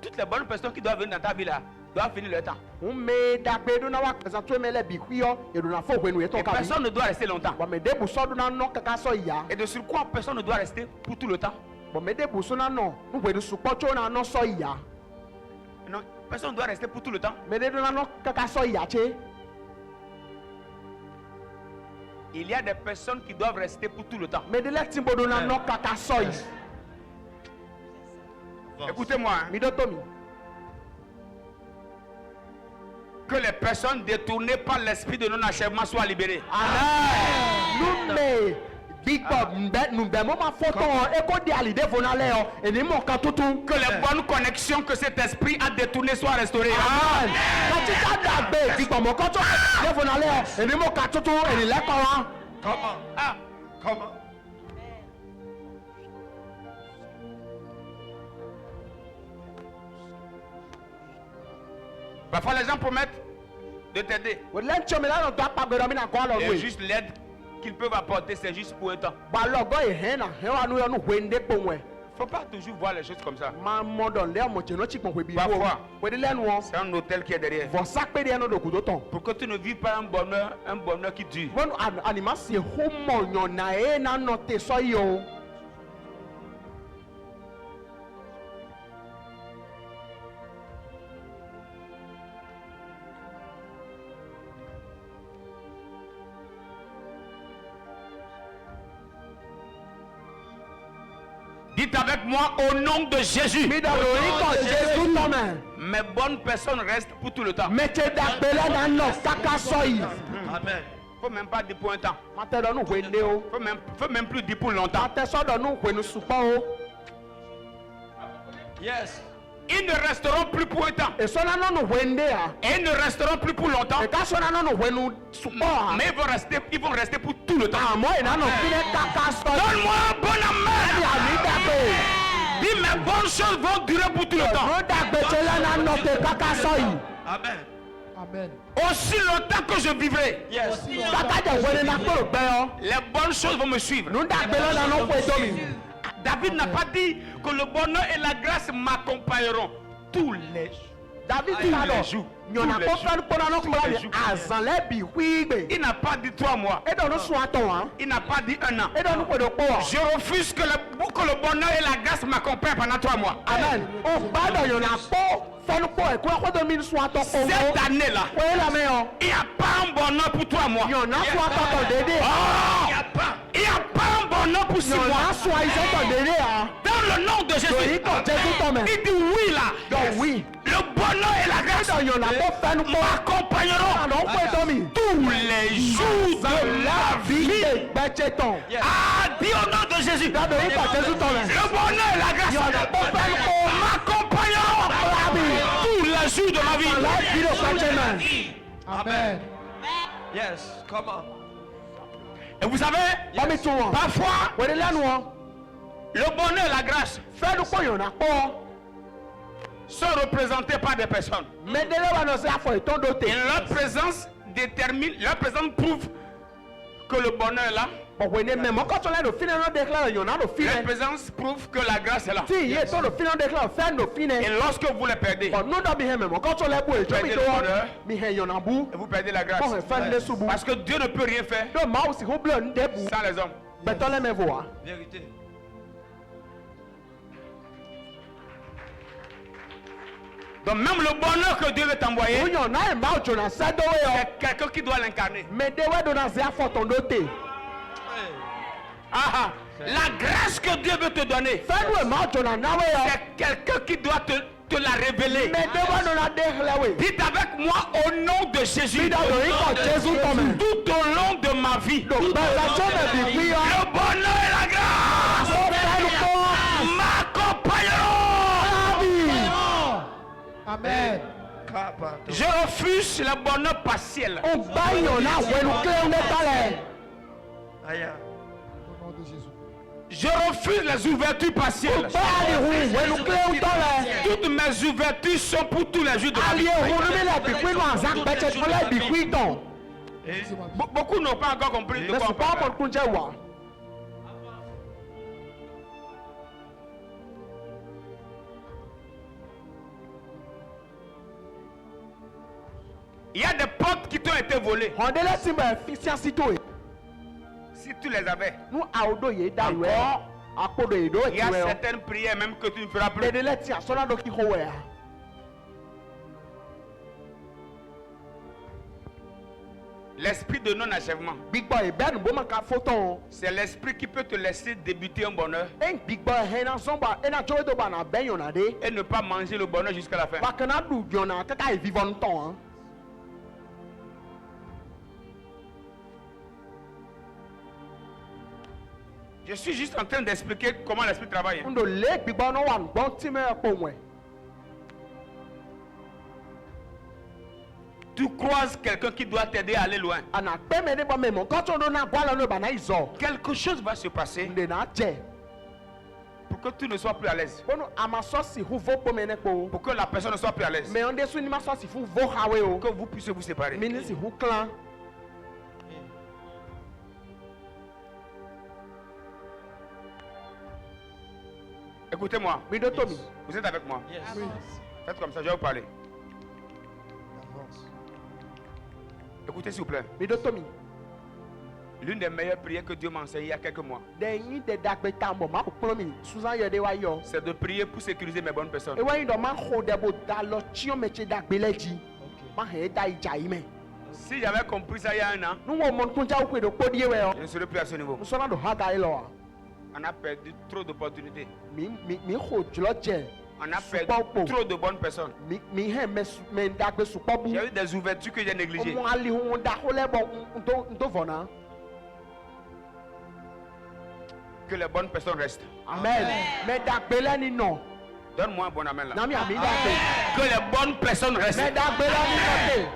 toutes les bonnes personnes qui doivent venir dans ta vie là, doivent finir leur temps. ŋu me ɖagbe ɖo na wa gbɛzã tu me le bi kui yɔ eɖona fo ʋe nu Et etɔ kabi personne ne doit rester longtemps. bɔn me de busɔ do na nɔ kaka sɔ yi ya Et de surcroît, personne ne doit rester pour tout le temps. bɔn me de busu na nɔ nu ʋe nu sukpɔ tso na nɔ sɔ yi ya Non, personne ne doit rester pour tout le temps. me de do na nɔ kaka sɔ yi ya tse Il y a des personnes qui doivent rester pour tout le temps. me de le ti bo do na nɔ kaka sɔ yi Écoutez-moi, hein, mi do to mi que les personnes détournées par l'esprit de non-achèvement soient libérées. amen nu me gbigbɔ nubɛmɔ ma fɔ tɔn eko di ali de vo na lɛ yɔ eni mɔ ka tutu Que les bonnes connexions que cet esprit a détournées soient restaurées. amen katita dagbe gbigbɔmɔ kɔtɔ de vo na lɛ yɔ eni mɔ ka tutu eni lɛ kɔ wa Come on. Ah, Come on. parfois les gens promettent de t'aider. o lɛ ŋtsɔ mi la nɔ do akpagbe dɔ mi na kɔ alɔ nu Et ye juste l'aide qu'ils peuvent apporter, c'est juste pour un temps. ba lɔgɔ yi hɛn na hɛn wa nu yɔ nu ʋe nu de kpɔ ŋuɛ Il ne faut pas toujours voir les choses comme ça. ma mɔ dɔn lɛ mɔ tse nɔ tsi gbɔn ʋe bi Parfois. wo de lɛ nuɔ C'est un hôtel qui est derrière. vɔsakpe de yɛ nɔ do kudo tɔn Pour que tu ne vives pas un bonheur qui dure. mɔnu anima si homɔ nyɔna ye na nɔ te sɔ yi o. Dites avec moi au nom de Jésus. mi dɔ do yi kɔ jesu tɔmɛ Mes bonnes personnes restent pour tout le temps. me tse dagbe lɛ na nɔ kaka sɔ yi Amen. Faut même pas dire pour un temps. ma tɛ dɔ nu ʋe de o Faut même plus dire pour longtemps. ma tɛ sɔ dɔ nu ʋe nu sukpɔ o Yes. Ils ne resteront plus pour un temps. esɔ na nɔ nu ʋe de ya Et ils ne resteront plus pour longtemps. eka sɔ na nɔ nu ʋe nu sukpɔ ha Mais ils vont rester pour tout le temps. amɔ yi na nɔ fi de kaka sɔ yi Donne-moi un bon amen. ami dagbe Dis mes bonnes choses vont durer pour tout le temps. nu dagbe la na nɔ te kaka sɔ yi. Amen. Amen. Aussi longtemps que je vivrai, Yes. kaka de wele na kpolo gbɛ yɔ. les bonnes choses vont me suivre. nu dagbe la na nɔ fo eto mi. David n'a pas dit que le bonheur et la grâce m'accompagneront tous les jours. David ti Tous ka les dɔ jours. nyɔna Tous les ko jours. fɛn kpɔna nɔ kpɔla Tous les mi jours. azan lɛ bi hui gbe. Il n'a pas dit 3 mois. e dɔ nu sun atɔ wa. Il n'a pas dit 1 an. e dɔ nu kpe do kpɔ wa. Je refuse que le bonheur et la grâce m'accompagnent pendant 3 mois. Amen. O gba dɔ nyɔna kpɔ fɛn kpɔ ɛkò ɛkò do mi sun atɔ kpɔ wo. Cette année-là, o ye lamɛ yɔ. il n'y a pas un bonheur pour 3 mois. nyɔna sun atɔ tɔ dede. Oh! Il n'y a pas un bonheur pour 6 nyɔna mois. sun ayisɛ tɔ dede ya. Dans le nom de Doyi Jésus, kɔ Jésus tɔmɛ. il dit oui là. Dɔ wi. Le bonheur et la grâce Dɔ nyɔna kpɔ fɛn kpɔ. m'accompagneront Anɔ kpɔ eto mi. tous les jours de la vie. Bi gbɛtse tɔn. Ah, dis au nom de Jésus. Dɔ doyi kɔ Jésus tɔmɛ. Le bonheur et la grâce Nyɔna kpɔ fɛn kpɔ. m'accompagneront tous les jours de ma vie. Ala bi do gbɛtse mɛ. Amen. Yes. Come on. Et vous savez, Wɔmi tun wɔn. parfois, Wele lɛnu wɔn. le bonheur et la grâce Fɛn kpɔ nyɔna kpɔ. sont représentés par des personnes. Mɛ dele wa nɔ se afɔ etɔn do te. Et leur présence prouve que le bonheur est là. Bɔn wele mɛ mɔkɔtɔ lɛ do fi nɛ nɔ déclare nyɔna do fi Leur nɛ. présence prouve que la grâce est là. Ti ye to do fi nɛ déclare fɛn do fi Et nɛ. lorsque vous les perdez, Bɔn nu dɔ bi hɛn mɛ mɔkɔtɔ lɛ bo edzo mi do wɔ. Mi hɛn nyɔna bu. et vous perdez la grâce. Bɔn hɛn fɛn de subu. Parce que Dieu ne peut rien faire Do maaw si ko blɔ nu de bu. sans les hommes. Bɛtɔ lɛ mɛ vo wa. Vérité. Donc même le bonheur que Dieu veut t'envoyer, O nyɔna yɛ maaw dzona sɛ do we yɔ. c'est quelqu'un qui doit l'incarner. Mɛ de wɛ do na se afɔ tɔn do te. Hey. Ah, ah. La grâce que Dieu veut te donner, Fɛn do maaw dzona na we yɔ. c'est quelqu'un qui doit te la révéler. Mɛ de wɛ do na de xlɛ we. Dites avec moi au nom de Jésus. Mi da do yi kɔ Jésus tɔmɛ. Tout au long de ma vie, Do gbɛlɛtso mɛ bi fi yɔ. le bonheur et la grâce O fɛn kpɔ. m'accompagneront. Amen. Kappa. Je refuse le bonheur partiel. O gba nyɔna wɛlu kelen de ta lɛ. Aya. Au nom de Jésus. Je refuse les ouvertures partielles. Gba ali hu wɛlu kelen tɔ lɛ. Toutes mes ouvertures sont pour tous les jours de ma Ali vie. hu ni mi lɛ bikui nu azã gbɛtsɛ tó lɛ bikui tɔn. C'est ma vie. Beaucoup n'ont pas encore compris de Mɛ quoi on supa parle. mɔ kuncɛ wa. Il y a des portes qui t'ont été volées. Hɔn de lɛ si mɛ fisiasi to ye. Si tu les avais, Nu awo do ye da yi wɛ. Akpo do ye do il y a eti wɛ yɔ. certaines prières même que tu ne feras plus. Mɛ de lɛ ti asɔna do ki ko wɛ ya. L'esprit de non-achèvement, Gbigbɔ yi bɛ nubo ma ka fo tɔn. c'est l'esprit qui peut te laisser débuter un bonheur E gbigbɔ hɛn na zɔn ba ena tso do ba na bɛ nyɔna de. et ne pas manger le bonheur jusqu'à la fin. Wa kana du nyɔna kaka yi vivɔ ntɔn. Je suis juste en train d'expliquer comment l'esprit travaille. Ndo le gbigbɔ no wa nugbɔ ti mɛ kpo wɛ. Tu croises quelqu'un qui doit t'aider à aller loin. Ana kpɛ mɛ ne bɔ mɛ mɔ kɔtɔ do na gbɔ alɔ no ba na yi zɔ. Quelque chose va se passer Nde na jɛ. pour que tu ne sois plus à l'aise. Bonu ama sɔsi hu vo kpo mɛ ne kpo. Pour que la personne ne soit plus à l'aise. Mɛ ɔnde su ni ma sɔsi fu vo ha we o. Que vous puissiez vous séparer. Mi ni si hu klan. Écoutez-moi. Mi do to mi. Vous êtes avec moi. Yes. Oui. Faites comme ça, je vais vous parler. Avance. Écoutez s'il vous plaît. Mi do to mi. L'une des meilleures prières que Dieu m'a enseigné il y a quelques mois, De yin de dagbe ta mɔ ma ko kplɔ mi. Susan yɛ de wa yɔ. c'est de prier pour sécuriser mes bonnes personnes. Ewa yin dɔ ma xɔ de bo da lɔ tsiɔ mɛ tse dagbe lɛ dzi. Ma hɛn da yi dza yi mɛ. Si j'avais compris ça il y a 1 an, Nuwɔ mɔ nkunja wo koe do kpo die wɛ yɔ. je ne serais plus à ce niveau. Nusɔna do ha da yi lɔ wa. On a perdu trop d'opportunités. Mi xɔ dzlɔ dze. On a Supporpo. perdu trop de bonnes personnes. Mi hɛn mɛ dagbe sukpɔ bu. J'ai eu des ouvertures que j'ai négligées. Ɔmɔ ali hu da ko lɛ bɔ nto vɔna. Que les bonnes personnes restent. Amen. Mɛ dagbe lɛ ni nɔ. Donne-moi un bon amen là. Nami ami dagbe. Que les bonnes personnes restent. Mɛ dagbe lɛ ni nɔ te.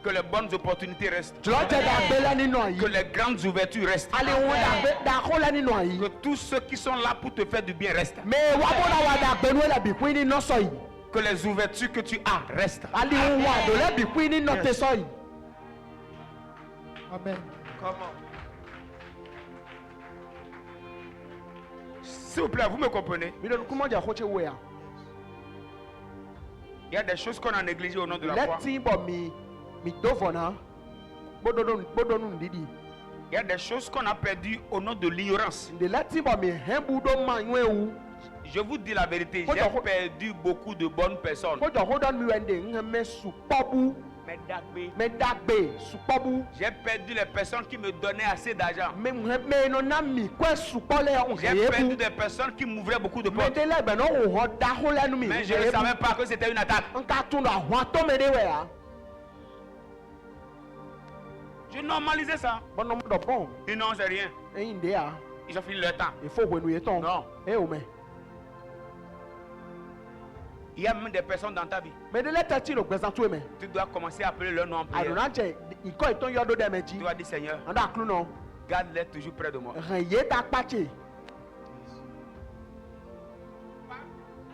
Que les bonnes opportunités restent. jùlọ jẹ dàgbé lẹ́ni nọ Que yìí les grandes ouvertures restent. ali wọn dàkó lẹ́ni nọ yìí Que tous ceux qui sont là pour te faire du bien restent. mẹ wà bọ́dà wà dàgbé nu ẹlẹ́bi kú ní nọ sọ yìí Que les ouvertures que tu as restent. ali wọn wà dò lẹ́bi kú ní nọ tẹ sọ yìí. Amen. Comment? S'il vous plaît, vous me comprenez? mi lónìí kú mọ́jà kó tẹ wẹ̀ ya Il y a des choses qu'on a négligées au nom de la foi. lẹ́tí bọ̀ mi dófò náà gbódò nù dídì Il y a des choses qu'on a perdues au nom de l'ignorance. ǹdè lẹ́tí bọ̀ mi hẹ́n bu dó ma yún ewu Je vous dis la vérité, Faut j'ai dire- perdu beaucoup de bonnes personnes. kójọ kó dọ́nu mi wẹ̀ ǹdè ń mẹ sùpọ́bù Mais d'agbé, mẹ dàgbé sùpọ́bù j'ai perdu les personnes qui me donnaient assez d'argent. mẹ iná ná mi kọ́ sùpọ́lẹ̀ ọ̀hún J'ai hẹ́yẹ́ perdu bu des personnes qui m'ouvraient beaucoup de mẹ portes. délẹ̀ gbẹ̀ náà wò hàn dáhó lẹ́nu mi Mais je ne savais pas que c'était une attaque. nka tún lọ àwọn atọ́mẹdé wẹ̀ ya Je normalisais ça. bọ́nà mọ́dọ̀ bọ́n Ils n'ont c'est rien. ẹ̀yìn dé ya Ils ont fini leur temps. ìfọ̀ òhun yẹn tán Non. ẹ̀ ò mẹ́ Il y a même des personnes dans ta vie. mẹ délẹ̀ tẹ́tí ló gbẹ̀sán tó mẹ́ Tu dois commencer à appeler leur nom en prière. àdùnnà jẹ ìkọ́ ìtọ́ yọdọ̀ dẹ̀ mẹ́ jí Tu dois dire Seigneur, ọ̀dọ̀ àkúlù náà garde-les toujours près de moi. rìn yé ta pàṣẹ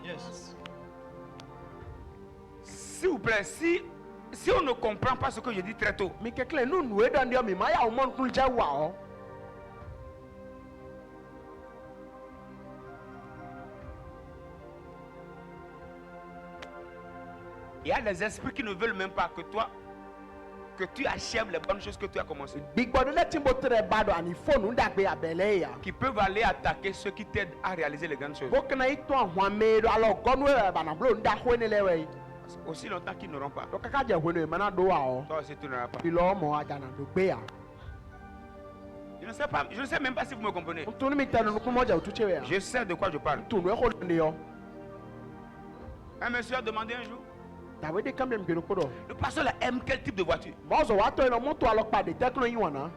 Yes. S'il vous plaît, si on ne comprend pas ce que je dis très tôt, mi kékeré nù nù édọ̀ ndí ọ mi máa yà ọmọ ntún jẹ́ wà ọ́ il y a des esprits qui ne veulent même pas que toi, que tu achèves les bonnes choses que tu as commencées. gbígbọ́dọ̀ lẹ́tí mo tẹ̀rẹ̀ bá dọ̀ àní fóònù dàgbé abẹ́lẹ́ yà Qui peuvent aller attaquer ceux qui t'aident à réaliser les grandes choses. bókè náà ìtọ́ àwọn amẹ́rọ alọ́ gọ́nù ẹ̀ bànàbúrò ń dá hó nílẹ̀ wẹ̀ yìí Aussi longtemps qu'ils n'auront pas. lọ kàkà jẹ́ hó ní ìmọ̀nà dó wà ọ́ Toi aussi tu n'auras pas. ìlọ ọmọ àjànà ló gbé yà Je ne sais pas, je ne sais même pas si vous me comprenez. ntúni mi tẹnu kún mọ́jà òtútù wẹ̀ yà Je sais de quoi je parle. tùnú ẹ̀ kó ní yọ Un monsieur a demandé un jour, tàwé dé kámi mi kúrò le pasteur là aime quel type de voiture? bọ́sọ̀ wàá tọ́ ẹ̀ lọ mọ́tò alọ́pàdé tẹ́kùnú yín wọ̀nà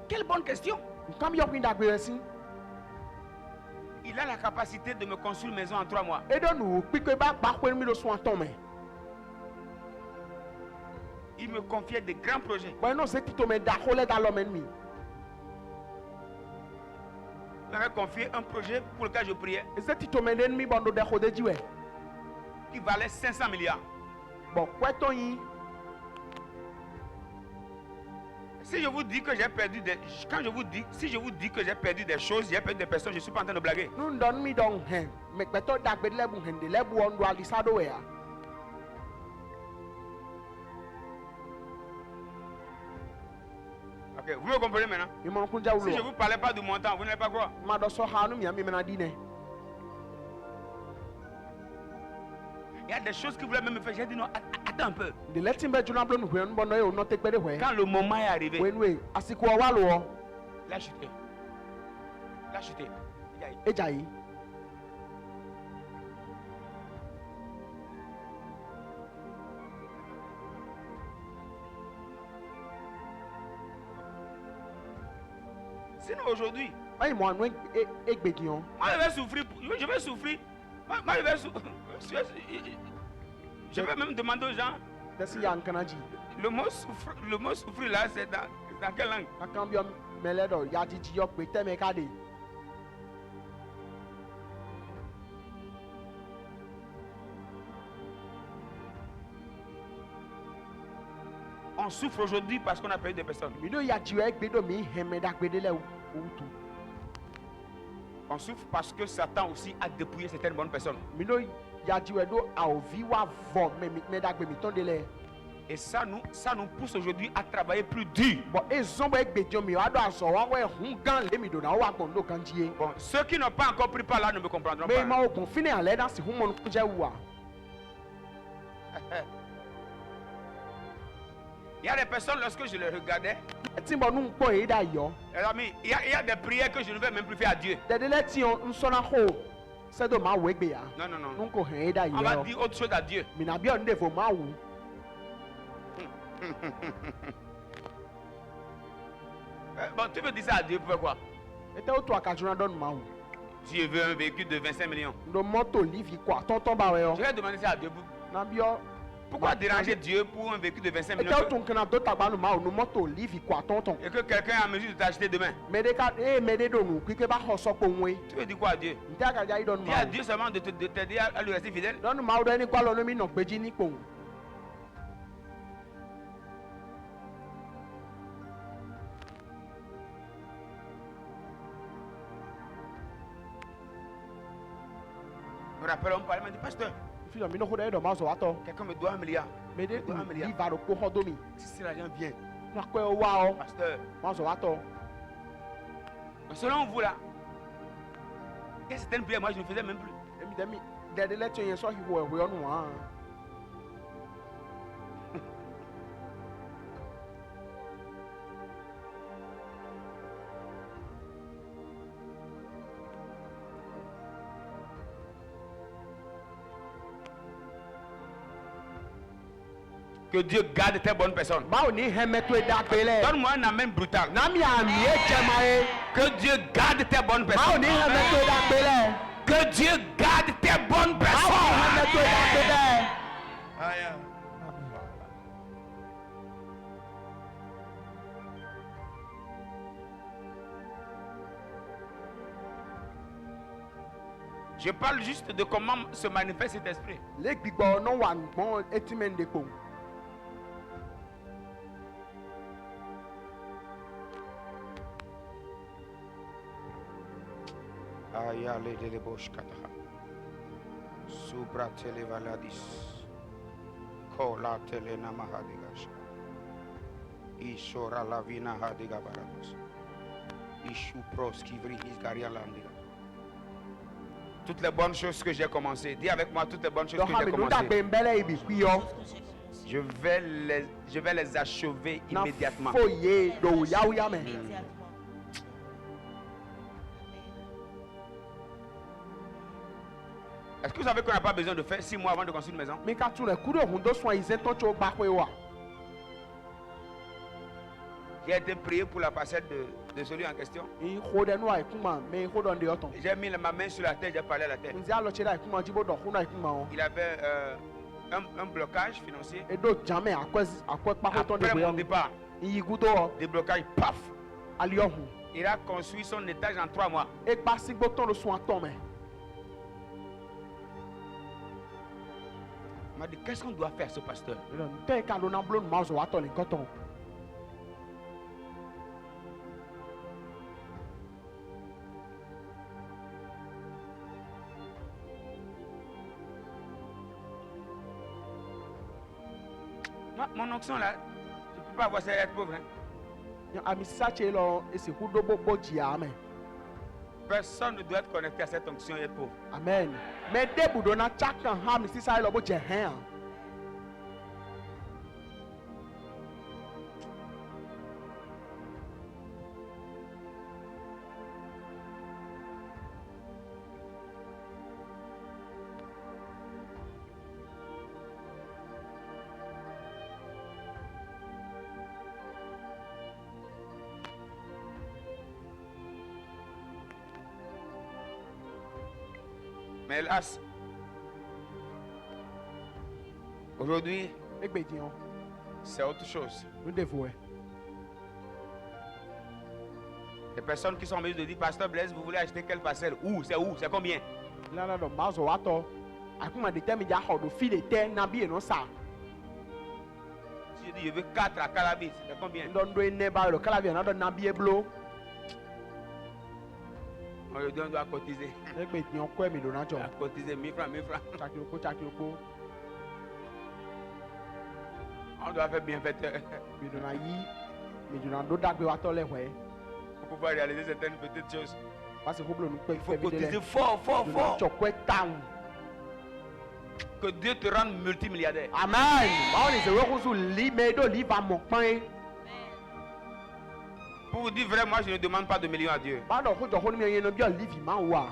Quelle bonne question. nǹkan mi yọ kún dàgbé rẹ̀ sí Il a la capacité de me construire une maison en 3 mois. édò nù pípé bá gbà pé mi ló sún àtọ̀ mẹ́ Il me confiait de grands projets. bọ́n iná ṣe títọ́ mẹ́ dá hó lẹ́dá lọ́mẹ́ mi Il m'avait confié un projet pour lequel je priais ṣe títọ́ mẹ́ dé mi bọ́n do dẹ́ hó dé jí wẹ̀ qui valait 500 milliards. bọ̀ pẹ́tọ́ yín Si je vous dis que j'ai perdu des... Quand je vous dis... Si je vous dis que j'ai perdu des choses, j'ai perdu des personnes, je ne suis pas en train de blaguer. nu dɔn mi dɔn hɛn mɛgbɛtɔ dagbe lɛbu hɛn de lɛbu wɔn do alisa do ya Ok, vous me comprenez maintenant? imɔnkunjɛ Si je wulu ne vous parlais pas du montant, vous n'allez pas croire. ma dɔ sɔ ha nu miami mɛna di nɛ Il y a des choses qui voulaient même me faire. J'ai dit non, attends un peu. de lɛ ti bɛ juna blo nu hwɛ nu bɔ nɔ ye o nɔ te gbɛ de hwɛ Quand le moment est arrivé, wɛ nu ye asiku ɔwa lo wɔ il a chuté. Il a chuté. Il a- edza yi Sinon aujourd'hui, ayi mɔ anu egbedi yɔ moi je vais souffrir. Je vais souffrir. Moi je vais souffrir. Je vais même demander aux gens, dɛsi ya nkana dzi le mot souffrir là, c'est dans quelle langue? kakan bi yɔ mɛlɛ dɔ ya didi yɔ kpe tɛmɛ ka de On souffre aujourd'hui parce qu'on a perdu des personnes. mi do ya dzi yɔ egbe do mi hɛn mɛ dagbe de lɛ wutu On souffre parce que Satan aussi a dépouillé certaines bonnes personnes. mi do ya dzi yɔ do awovi wa vɔ mɛ dagbe mi tɔn de lɛ. Et ça nous pousse aujourd'hui à travailler plus dur. Bon, et zombo ekbedio mi wa do aso wa we hun gan le mi do na wa gbon do kan jiye. Bon, ceux qui n'ont pas encore pris part là ne me comprendront Me ma pas. ogun fini ale da si hun mon kunje wa. Il y a des personnes, lorsque je les regardais, Ti mo nu npo e da yo. les amis, il y a des prières que je ne vais même plus faire à Dieu. De de le ti on nso na ho. Se do ma we gbe ya. Non, non, non. Nu ko hen e da On va yo. dire autre chose à Dieu. Mi na bi on de fo ma wu. Bon, tu veux dire ça à Dieu pour faire quoi? E te o to akajuna don ma wu. Dieu veut un véhicule de 25 millions. Ndo moto livi kwa tonton ba we yo. Je vais demander ça à Dieu. Na bi o Pourquoi déranger Dieu pour un véhicule de 25 millions Ete o tun kana do tagba nu ma o nu moto live kwa tonton. et que quelqu'un est en mesure de t'acheter demain? Mede ka mede do nu kwike ba ho so po nwe. Tu veux dire quoi à Dieu? Nta ka ja idon Dis ma. à Dieu seulement de t'aider à lui rester fidèle. Don ma o do ni kwa lo no mi no peji ni po. Me rappelle, on parlait, il m'a dit, pasteur, Fi do mi no ho de do ma zo ato. quelqu'un me doit 1 milliard. Mede Do 1 milliard. live ro ko ho do mi. Si l'argent vient, Na ko o wa o. pasteur, Ma zo ato. mais selon vous là, il y a certaines prières, moi je ne faisais même plus. Emi de mi de let yen so hi ho e ho nu ha. Que Dieu garde tes bonnes personnes. Ba o ni heme to e da pe le. Donne-moi un amen brutal. Na mi ami e chema e. Que Dieu garde tes bonnes Ba o personnes. ni heme to e da pe le. Que Dieu garde tes bonnes Ba o ni heme personnes. to e da pe le. Aya. Je parle juste de comment se manifeste cet esprit. Le gbigbo no wa gbon etimen de po. Ayale de bosh kataha. Subra tele valadis. Kola tele namahadigash. Ishora lavina hadiga barados. Ishu pros kivri hisgaria landiga. Toutes les bonnes choses que j'ai commencé. Dis avec moi toutes les bonnes choses Do que ha j'ai mi no da commencé. pe mbele ibi kwi yo. Je vais les achever Na immédiatement. foye do ya ya me. Immédiatement. Est-ce que vous savez qu'on n'a pas besoin de faire 6 mois avant de construire une maison? Mi ka tun le ku do hun do so izen ton cho gba pe wa. J'ai été prié pour la parcelle de celui en question. I ho de no ai kuma me ho do de oton. J'ai mis ma main sur la terre, j'ai parlé à la terre. Nzi alo che da kuma jibo do hu na kuma o. Il avait un blocage financier. E do jame akwe pa ho ton de Après bo mon yo. départ, I gudo o déblocage, paf! ali o hu. Il a construit son étage en 3 mois. E pa si gbo ton lo so aton me. Il m'a dit, qu'est-ce qu'on doit faire ce pasteur? Te ka do na blo ma zo aton le koton. Mon onction là, je ne peux pas avoir ça être pauvre. Hein. Ami sa che lo e se hu do bo ji ame. Personne ne doit être connecté à cette onction et être pauvre. Amen. Me de bu do na chakan ha mi si sa lo bo je hen. Mais hélas, aujourd'hui, Egbe di on. c'est autre chose. Nou devou e. Les personnes qui sont en mesure de dire, Pasteur Blaise, vous voulez acheter quelle parcelle? Où? C'est combien? La do ma zo aton. Akuma de te mi ja ho do fi de te na bi e no sa. Si je dis, je veux 4 à Calavis, c'est combien? Don do ne ba lo kala bi na do na bi e blo. Aujourd'hui, on doit cotiser. Egbe di on ko mi do na jo. On doit cotiser 1000 francs, 1000 francs. Chakiroko. On doit faire bienfaiteur Mi do na yi. Mi do na do dagbe wa to le we. pour pouvoir réaliser certaines petites choses. Parce que hoblo nu pe Il faut fe bi de cotiser le. fort, fort, Do na fort. chokwe town. Que Dieu te rende multimilliardaire. Amen. Ba ni se we ku su li me do li va mo pan e. Pour vous dire vrai, moi je ne demande pas de millions à Dieu. Ba do ko jo ho ni mi yen no bi o li vi ma wa.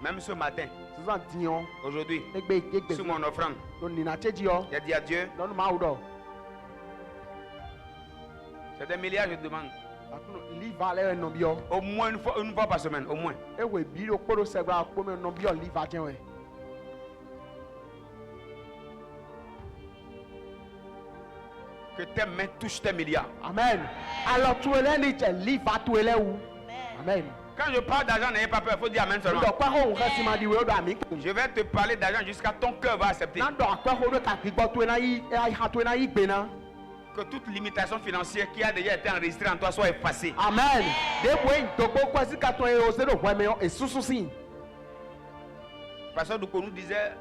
Même ce matin, Susan di on. aujourd'hui, Egbe sur mon offrande, do ni na cheji o. j'ai dit à Dieu, Don ma udo. c'est des milliards je demande. Akuno li va le no bi o. Au moins une fois par semaine, au moins. E we bi o kporo se gba po me no bi o li va jen we. Que tes mains touchent tes milliards. Amen. Alors tu es là, ni tu es libre, tu es là où? Amen. Quand je parle d'argent, n'ayez pas peur, il faut dire Amen seulement. Je vais te parler d'argent jusqu'à ton cœur va accepter. Que toute limitation financière qui a déjà été enregistrée en toi soit effacée. Amen. Pasteur Douko nous disait,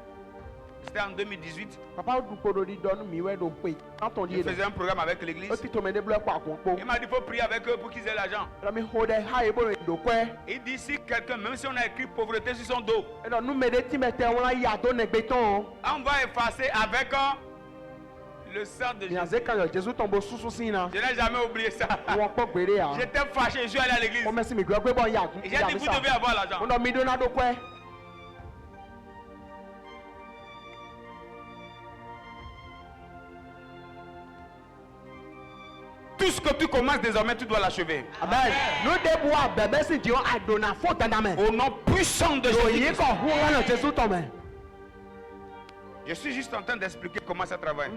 c'était en 2018, il faisait un programme avec l'église. Il m'a dit il faut prier avec eux pour qu'ils aient l'argent. Il dit si quelqu'un, même si on a écrit pauvreté sur son dos, on va effacer avec le sang de Jésus. Je n'ai jamais oublié ça. J'étais fâché, je suis allé à l'église. Et j'ai dit vous devez avoir l'argent. Tout ce que tu commences désormais, tu dois l'achever. Amen. Au nom puissant de Jésus. Je suis juste en train d'expliquer comment ça travaille.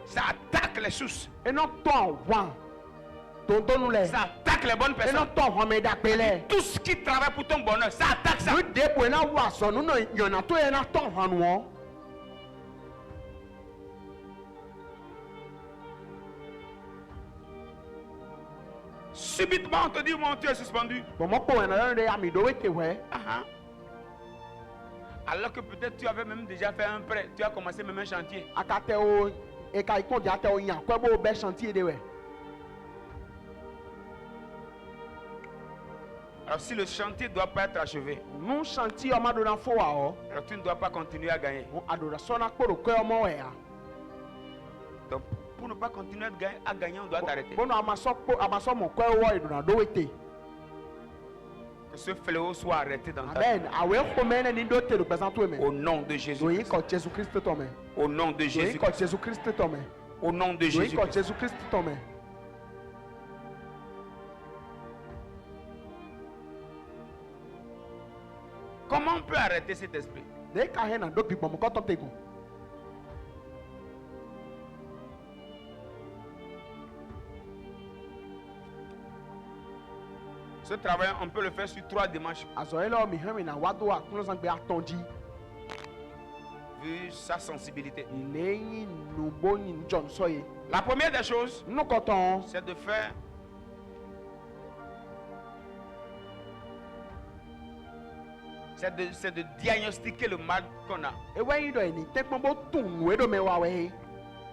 Ça attaque les sources. Ça attaque les bonnes personnes. Tout ce qui travaille pour ton bonheur, ça attaque ça. Subitement, on te dit, mon Dieu est suspendu. Alors que peut-être tu avais même déjà fait un prêt, tu as commencé même un chantier. Alors si le chantier ne doit pas être achevé, alors tu ne dois pas continuer à gagner. Donc pour ne pas continuer à gagner, on doit t'arrêter. Que ce fléau soit arrêté dans ta vie. Au nom de Jésus. Au nom de Jésus. Au nom de Jésus. Comment on peut arrêter cet esprit? Ce travail, on peut le faire sur 3 dimanches. Vu sa sensibilité. La première des choses, c'est de faire c'est de diagnostiquer le mal qu'on a.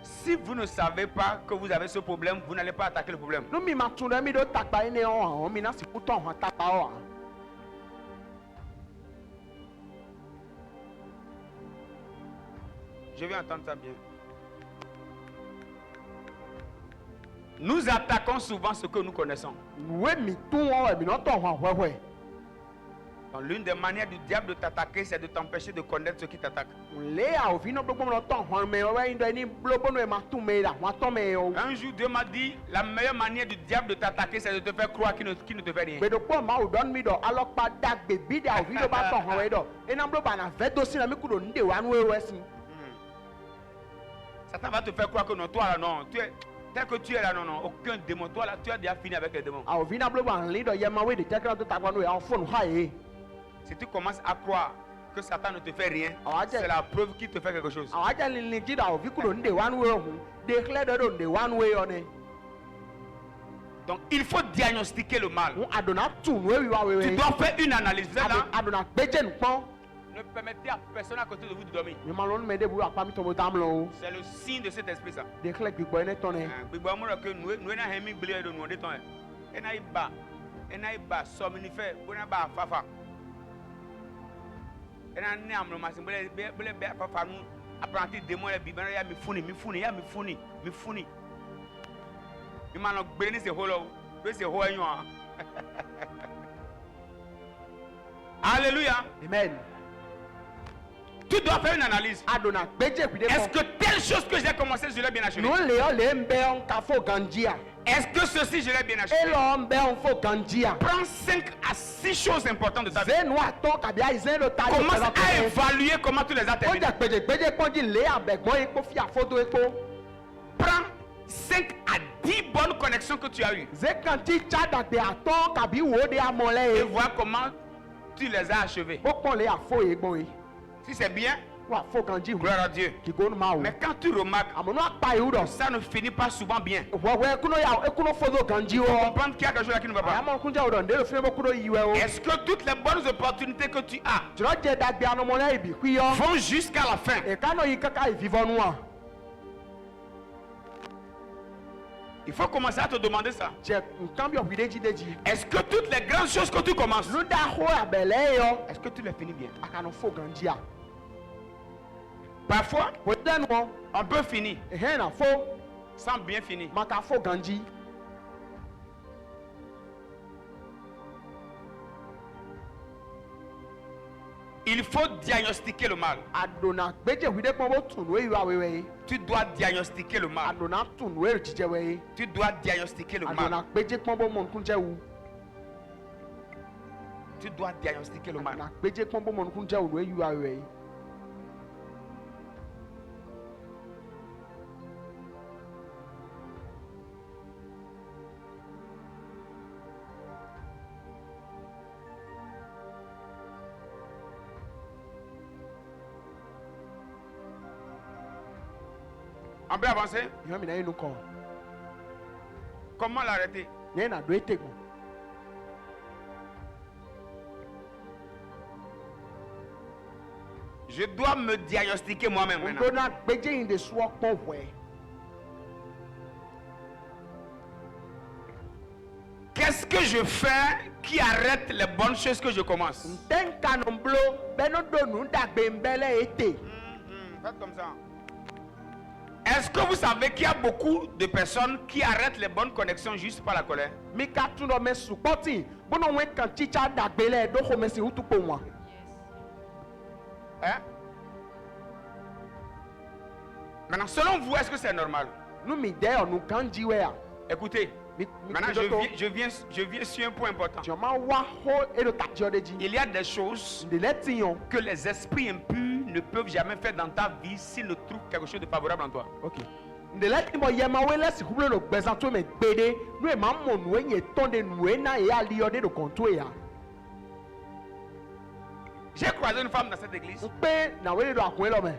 Si vous ne savez pas que vous avez ce problème, vous n'allez pas attaquer le problème. Je vais entendre ça bien. Nous attaquons souvent ce que nous connaissons. Donc, l'une des manières du diable de t'attaquer, c'est de t'empêcher de connaître ce qui t'attaque. Un jour, Dieu m'a dit, la meilleure manière du diable de t'attaquer, c'est de te faire croire qu'il ne te fait rien. Satan va te faire croire que non, toi là, non, tu es, tel que tu es là, non, non, aucun démon. Toi là, tu as déjà fini avec les démons. Si tu commences à croire que Satan ne te fait rien, c'est la preuve qu'il te fait quelque chose. Donc il faut diagnostiquer le mal. Tu dois faire une analyse. Vous êtes là? Ne permettez à personne à côté de vous de dormir. C'est le signe de cet esprit ça. Alléluia. Amen. Tu dois faire une analyse. Est-ce que telle chose que j'ai commencé, je l'ai bien achevé? Est-ce que ceci, je l'ai bien acheté? Elo mbe on fo ganjia. Prends 5 à 6 choses importantes de ta vie. Zenu ato kabia izeno ta. Commence à évaluer comment tu les as terminées. Oja gbeje konji le abegbon epo fi afodo epo. Prends 5 à 10 bonnes connexions que tu as eues. Zekanti chada de ato kabi wo de amole Et e. vois comment tu les as achevées. Okon le afo egbon e. Si c'est bien, Wa fo ganji hu. gloire à Dieu. Ki gonu ma wo. Mais quand tu remarques, Amono apa yudo. ça ne finit pas souvent bien. Wewe kuno ya ekuno fodo ganji wo. Comprendre qu'il y a quelque chose là qui ne va pas. Ayamo kunja udo ndelo fimo kuno yiwe o. Est-ce que toutes les bonnes opportunités que tu as Juro je dagbe anomole ibi kuyo. vont jusqu'à la fin? E kano yi kaka vivonu a. Il faut commencer à te demander ça. Je nkan bi obideji deji. Est-ce que toutes les grandes choses que tu commences, Luda ho abele yo. est-ce que tu les finis bien? Akano fo ganji a. Parfois, Wedenu o. on peut finir Ehe na fo. sans bien finir. Maka fo ganji. Il faut diagnostiquer le mal. Adona gbeje wide pon bo tunu e wa wewe. Tu dois diagnostiquer le mal. Adona tunu e jije we. Tu dois diagnostiquer le Adona mal. gbeje pon bo mon kunje wu. Tu dois diagnostiquer le mal. Adona gbeje pon bo mon kunje wu e wa wewe. On peut avancer? Yo mi na inu ko. Comment l'arrêter? Ye na do etegbo. Je dois me diagnostiquer moi-même maintenant. Ndona gbeje in de so pon we. Qu'est-ce que je fais qui arrête les bonnes choses que je commence? Tenka no mblo beno do nu dagbe mbele ete. Faites comme ça. Est-ce que vous savez qu'il y a beaucoup de personnes qui arrêtent les bonnes connexions juste par la colère? Mi ka tun do me supporti. Bono we kan chicha dagbe le do ho me si utu po won. Hein? Maintenant, selon vous, est-ce que c'est normal? Nu mi de onu kanji we a. Écoutez, maintenant je viens sur un point important. Je ma wa ho e do ta jodeji. Il y a des choses De letion. que les esprits impurs ne peuvent jamais faire dans ta vie s'ils ne trouvent quelque chose de favorable en toi. OK. De leti mo ye ma we le si huble no gbezan to me gbede. Nu e ma mo nu e ye tonde nu e na e ali ode do konto ya. J'ai croisé une femme dans cette église Pe na we do akun lo me.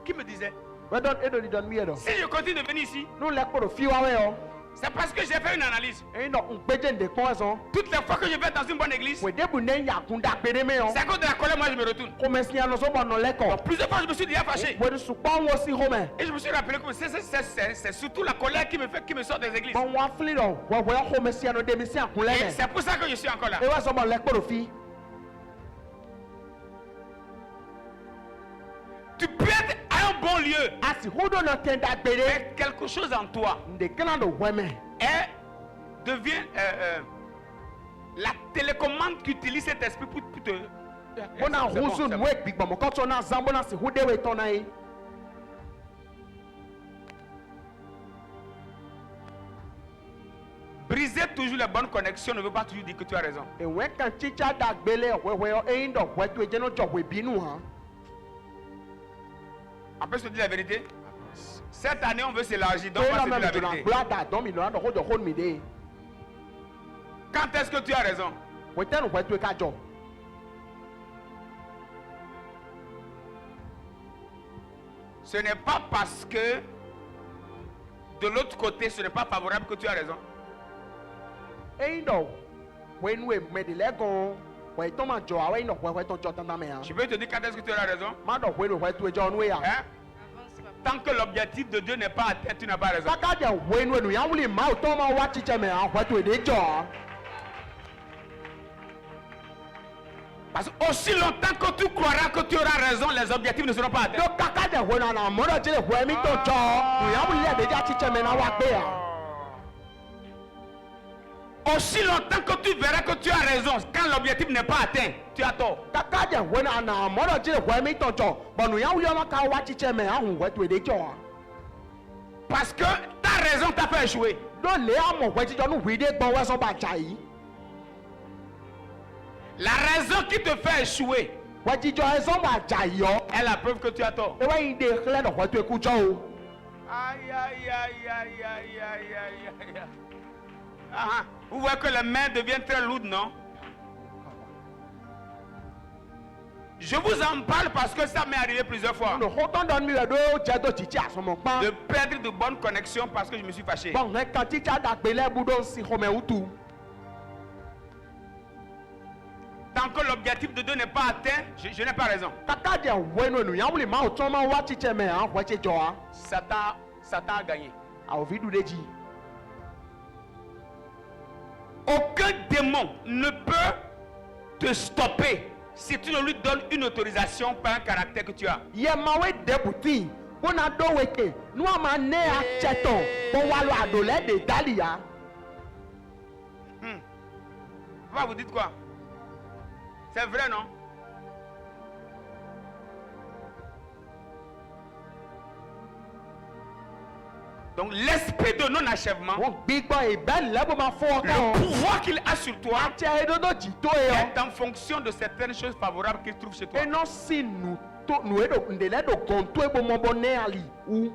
qui me disait, We don e do di don mi e do. si je continue de venir ici, Nu le ko do fi wa we o. c'est parce que j'ai fait une analyse. E no ngbeje nde kon so. Toutes les fois que je vais dans une bonne église, We de bu ne ya kun da gbede me o. c'est à cause de la colère, moi je me retourne. Ko me si ano so bo no le ko. Plusieurs fois je me suis déjà fâché. We do su pa wo si ho me. Et je me suis rappelé que c'est surtout la colère qui me sort des églises. Bon wa fli do. We ho me si ano de mi si akun le Et me. c'est pour ça que je suis encore là. E wa so bo le ko do fi. Tu peux être à un bon lieu, Asi hudo no ten da gbede. mais quelque chose en toi Nde kana do we me. devient la télécommande qu'utilise cet esprit pour te... Bona C'est bon, husu c'est nu bon. e gbigbo mo ko to na zambo na si hude we to na e. Briser toujours les bonnes connexions ne veut pas toujours dire que tu as raison. E we kan chicha da gbele we o e ndo we to e je no jo we binu ha. Après, je te dis la vérité. Cette année, on veut s'élargir, donc Pe on la va se me dire la do na vérité. brada don mi no na do ho do hold mi de. Quand est-ce que tu as raison? We ten we to e ka jo. Ce n'est pas parce que de l'autre côté, ce n'est pas favorable que tu as raison. E ndo we nu e me de le gon. We to ma jo a we no we to jo tan na me ha. Je peux te dire quand est-ce que tu as raison. Ma do we to e jo nu e ha. Hein? Tant que l'objectif de Dieu n'est pas atteint, tu n'as pas raison. Kaka de we nu e nu ya wuli ma o to ma wa chicha me ha we to e de jo. Parce que aussi longtemps que tu croiras que tu auras raison, les objectifs ne seront pas atteints. Do kaka de we na mo do je le we mi to jo. Nu ya wuli le de ja chicha me na wa pe ha. Aussi longtemps que tu verras que tu as raison, quand l'objectif n'est pas atteint, tu as tort. Kaka de we na mo do je le we mi to jo. Bo nu ya wuli ma ka wa chicha me ha hu we to e de jo. Parce que ta raison t'a fait échouer. Don't lay out more when you don't read it, but what's about Jai? La raison qui te fait échouer When you join some about Jai, est la preuve que tu as tort. the way they declare the what to could show. Aïe, aïe, aïe, aïe, aïe, aïe, aïe, aïe. Ah, vous voyez que les mains deviennent très lourdes, non? Je vous en parle parce que ça m'est arrivé plusieurs fois. No, hold on, don't me do Jado Chicha, some De of perdre de bonnes connexions parce que je me suis fâché. Bon, quand tu as d'appelé Boudon si Home ou tout. Tant que l'objectif de Dieu n'est pas atteint, je n'ai pas raison. Kaka dia bueno no ya wuli ma o toma wa chiche me an wa che joa. Satan a gagné. A o vidu deji. Aucun démon ne peut te stopper si tu ne lui donnes une autorisation par un caractère que tu as. Ye ma we debuti. Bona do weke. Nu ama ne a cheton. Bon wa lo adole de dalia. Papa, vous dites quoi? C'est vrai, non? Donc l'esprit de non-achèvement, Won big boy ben le bo ma fo le kan. pouvoir qu'il a sur toi Ti e do do jito e est en fonction de certaines choses favorables qu'il trouve chez toi. e no si nu to nu e do ndele do konto e bo mo bo ne ali u.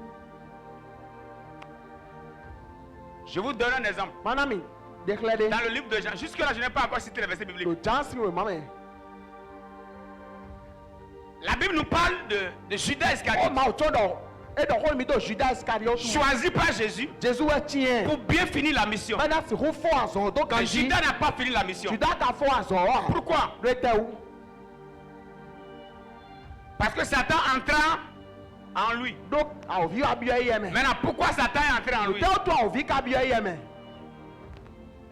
Je vous donne un exemple. Manami declare Dans le livre de Jean, jusque-là, je n'ai pas encore cité les versets bibliques. to chance we mama. La Bible nous parle de Judas O Iscariote, ma o to do e do hol mi do Judas Iscariot. choisi par Jésus Jésus e tien. pour bien finir la mission. Bana si ho fo azon do Mais ganji. Judas n'a pas fini la mission. Judas ka fo azon wa. Pourquoi? Rete ou. Parce que Satan entra en lui. Donc, a ovi abia yeme. Maintenant, pourquoi Satan est entré en lui? Tell to a ovi ka abia yeme.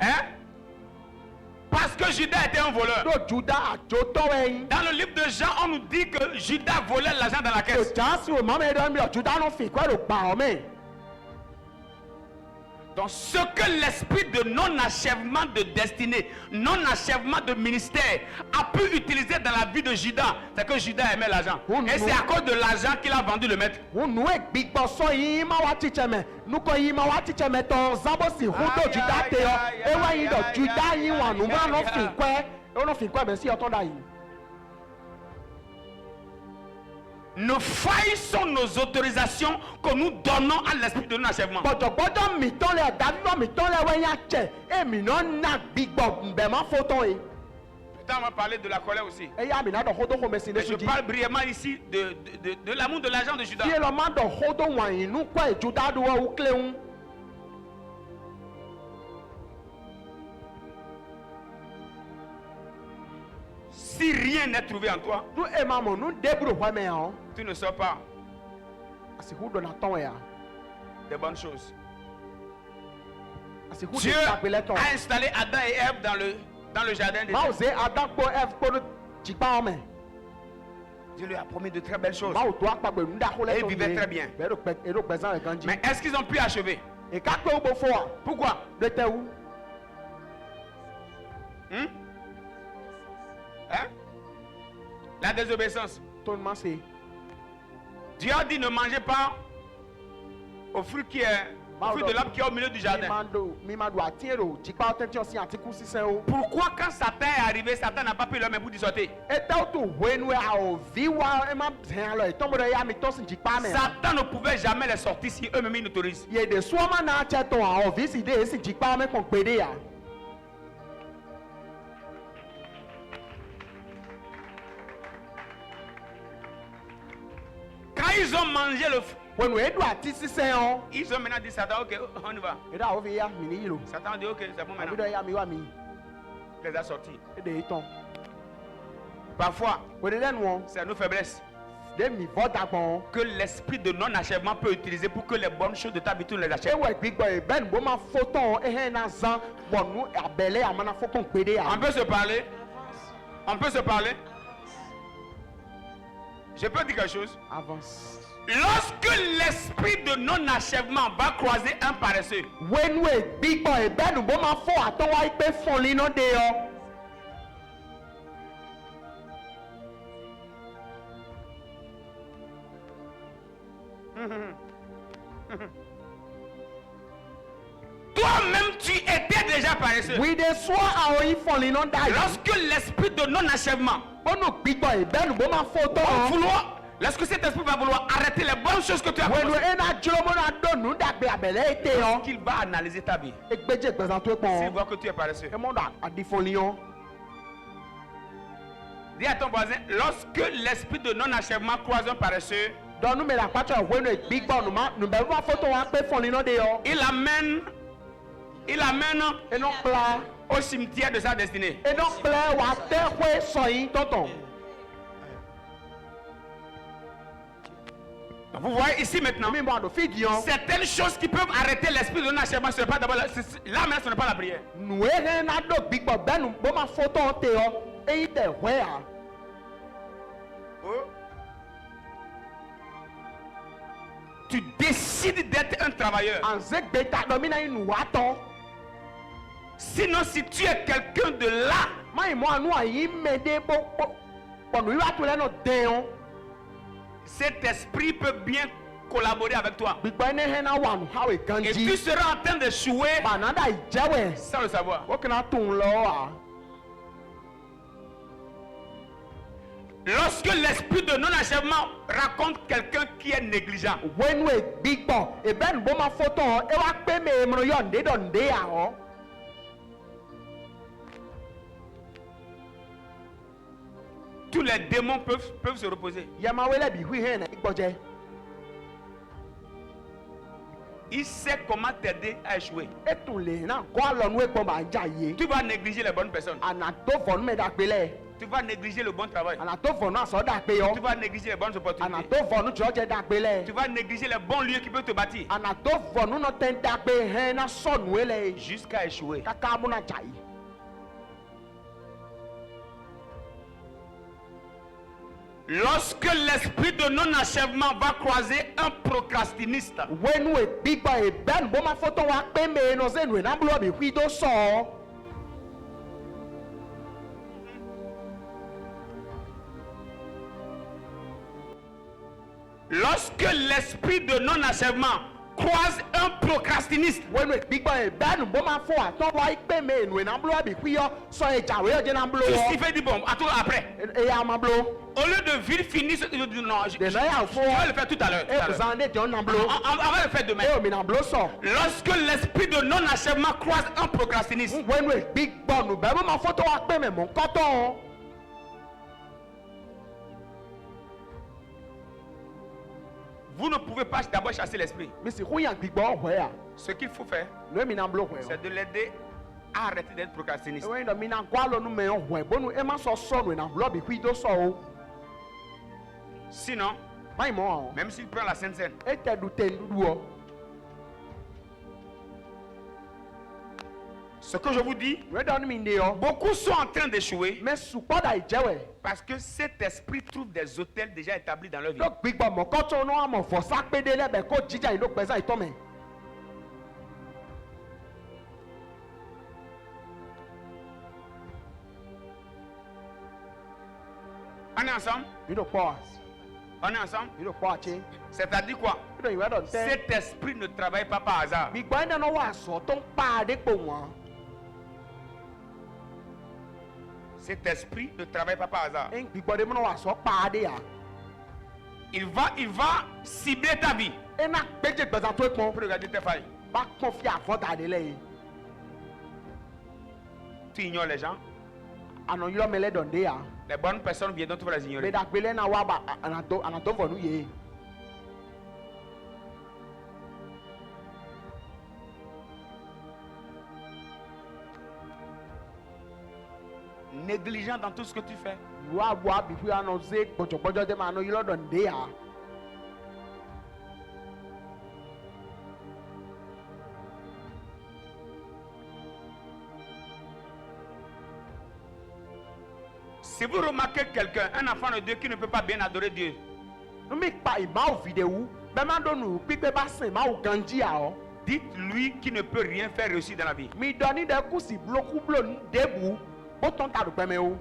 Hein? Parce que Judas était un voleur. Do Judas a joto weyin. Dans le livre de Jean, on nous dit que Judas volait l'argent dans la Do caisse. chance we mama e do mi Judas no fi kwa do pa o me. Donc, ce que l'esprit de non-achèvement de destinée, non-achèvement de ministère a pu utiliser dans la vie de Judas, c'est que Judas aimait l'argent. Et c'est à cause de l'argent qu'il a vendu le maître. Wo nu e big boss so yi ma wa chiche me. Nu ko yi ma wa chiche me to zabo si hu do Aïe, Judas aïe, te yo. aïe, E wa aïe, yi do aïe, Judas aïe, yi wa nu ma aïe, no aïe, fi aïe. kwe. E no fi kwe be si o to da yi. Nos failles sont nos autorisations que nous donnons à l'esprit de non-achèvement. Gbọdọgbọdọ mi tán lẹ David mi tán lẹ wẹ́n yà jẹ. Èmi náà na gbígbọ mbẹ ma fọ tán yìí. Putain, on va parler de la colère aussi. Ẹ yà mí náà dọ̀ kótó kò mẹ́sìn Mais je lẹ́sùn jí. parle brièvement ici de l'amour de l'argent de Judas. Fie lọ ma dọ̀ kótó wọ̀nyí nú kọ́ ìjú dáadọ́ wọ́n kílẹ̀ ń. Si rien n'est trouvé en toi, Nú ẹ̀ máa mọ̀ nú débùrù wọ́n mẹ́ hàn. tu ne sors pas Àsìkò dọ̀ nà tán yà. des bonnes choses. Àsìkò Dieu dọ̀ tàgbélẹ̀ tán. a installé Adam et Ève dans le jardin Máa d'Éden. zé adágbó F kpọ́dọ̀ jìgbá ọmọ ẹ̀. Dieu lui a promis de très belles choses. Máa tó àpàgbẹ̀ nú dákó lẹ́tọ̀ Et il vivait très bien. Bẹ́ẹ̀rù gbẹ̀sán rẹ̀ gan jí. Mais est-ce qu'ils ont pu achever? Ìka pé ó bó fọ́ wa. Pourquoi? Lẹ́tẹ̀ wú. Hein? La désobéissance. Tó ní ma ṣe. Dieu a dit ne mangez pas au fruit qui est au fruit de l'arbre qui est au milieu du jardin. Mi ma do àti èrò jìgbá ọtẹ́ tí ọ̀sìn àti kú sísẹ́ o. Pourquoi quand Satan est arrivé, Satan n'a pas pris leur main pour dissorter? Eta to wenu a ovi wa e ma bzen lo itomo do ya mi to sin jipa me. Satan ne pouvait jamais les sortir si eux-mêmes ils n'autorisent. Ye de so ma na che to a ovi si de si jipa me kon pede ya. Quand ils ont mangé le fruit, Wenu edu ati sise on. ils ont maintenant dit Satan, ok, on y va. Eda ovi ya mi ni yilo. Satan dit, ok, c'est bon Abi maintenant. do ya mi wa mi. Il les a sortis. E de iton. Parfois, Wenu den won. c'est nos faiblesses De mi voda gbon. que l'esprit de non-achèvement peut utiliser pour que les bonnes choses de ta vie, tu les E achètes. we gbigbo e ben bo ma photon e he na zan bonu abele amana photon pede ya. On peut se parler? On peut se parler? Je peux dire quelque chose? Avance. Lorsque l'esprit de non-achèvement va croiser un paresseux, Wenu e gbigbo e ben bo ma fo ato wa ipe fon li no de yo. toi déjà paresseux. We dey swear our ifon in on that. Lorsque l'esprit de non-achèvement Bono big boy, ben bo ma photo. va vouloir, lorsque cet esprit va vouloir arrêter les bonnes choses que tu as When we commencé, ena jomo na do nu da gbe abele ete yo. qu'il va analyser ta vie. Egbeje gbezan to S'il pon. voit que tu es paresseux. E mo da adifon lion. Dis à ton voisin, lorsque l'esprit de non-achèvement croise un paresseux, Don nu me la pacho we no big boy nu ma nu be ma photo wa pe fon lion de yo. il amène E no pla. au cimetière de sa destinée. E no pla wa te we so yin tonton. Vous voyez ici maintenant, Mi mo do figion. certaines choses qui peuvent arrêter l'esprit de non-achèvement, ce n'est pas d'abord là maintenant, ce n'est pas la prière. Nu e na do big boy ben nu bo ma photo on te yo. E ite we a. Tu décides d'être un travailleur. Anze gbe ta do mi na inu wa to. Sinon, si tu es quelqu'un de là, Mai mo anu ayi me de bo nu wa to le no den o. cet esprit peut bien collaborer avec toi. Big boy ne he na wa nu ha we Et tu ganji. seras en train de jouer Banada ijewe. sans le savoir. Wo kana tun lo a. Lorsque l'esprit de non-achèvement raconte quelqu'un qui est négligent, When we big boy e ben bo ma photo o e wa pe me mo yo nde do nde a o. tous les démons peuvent se reposer. Ya ma we le bi hui he na igboje. Il sait comment t'aider à échouer. E tun le na ko alo nu e pon ba ja ye. Tu vas négliger les bonnes personnes. Ana to fon me da pe le. Tu vas négliger le bon travail. Ana to fon na so da pe yo. Tu vas négliger les bonnes Ana opportunités. to fon nu joje da pe le. Tu vas négliger les bons lieux qui peuvent te bâtir Ana to fon nu no ten da pe he na so nu e le. jusqu'à échouer. Kaka mu na ja yi. Lorsque l'esprit de non-achèvement va croiser un procrastiniste, When we big boy e ben bo ma photo wa pe me no ze nu e na blo bi hui do so. lorsque l'esprit de non-achèvement croise un procrastiniste, When we big boy e ben bo ma fo a to wa pe me nu e na blo bi hui yo so e ja we yo je na blo tout yo. ce qui fait du bon, à tout après. E ya ma blo. Au lieu de vite finir, non, je De na ya fo. vais le faire tout à l'heure. tout à E l'heure. zande je na blo. On va le faire demain. E o mi na blo so. Lorsque l'esprit de non-achèvement croise un procrastiniste, When we big boy nu be bo ma photo wa pe me mo nkoto. vous ne pouvez pas d'abord chasser l'esprit. Mi si hu yan big boy we a. Ce qu'il faut faire, Nu e mi na blo we. c'est de l'aider à arrêter d'être procrastiniste. Ewe ndo mi na kwa lo nu me yo we bonu e ma so so nu e na blo bi hui do so o. Sinon, Mai mo o. même s'il prend la Sainte Seine, E te du te du o. ce que je vous dis, We do nu mi nde yo. beaucoup sont en train d'échouer Me su po da ijewe. parce que cet esprit trouve des hôtels déjà établis dans leur vie. Do big boy mo ko to no amo fo sa pe de le be ko jija ino pesa ito me. On est ensemble? You know po. On est ensemble? You know po che. C'est-à-dire quoi? You know you don te. Cet esprit ne travaille pas par hasard. Big boy na no wa so to pa de po won. Cet esprit ne travaille pas par hasard. En big boy de mo no wa so pa de ya. Il va cibler ta vie E na peje gbezan to pon. pour regarder tes failles. Ba kon fi afon ta de le. Tu ignores les gens. Ano yo me le don de ya. Les bonnes personnes viennent, tu vas les Me ignorer. da pele na wa ba anato fo nu ye. Négligent dans tout ce que tu fais. Wa wa bi fu ano ze pojo de ma no yo don de ya. Si vous remarquez quelqu'un, un enfant de Dieu qui ne peut pas bien adorer Dieu, Nu mi pa ima o video. Be ma do nu pipe ba se ma o ganji a o. dites-lui qu'il ne peut rien faire réussir dans la vie. Mi doni de kusi bloku blo ni debu. Bo ton ta do pe me o.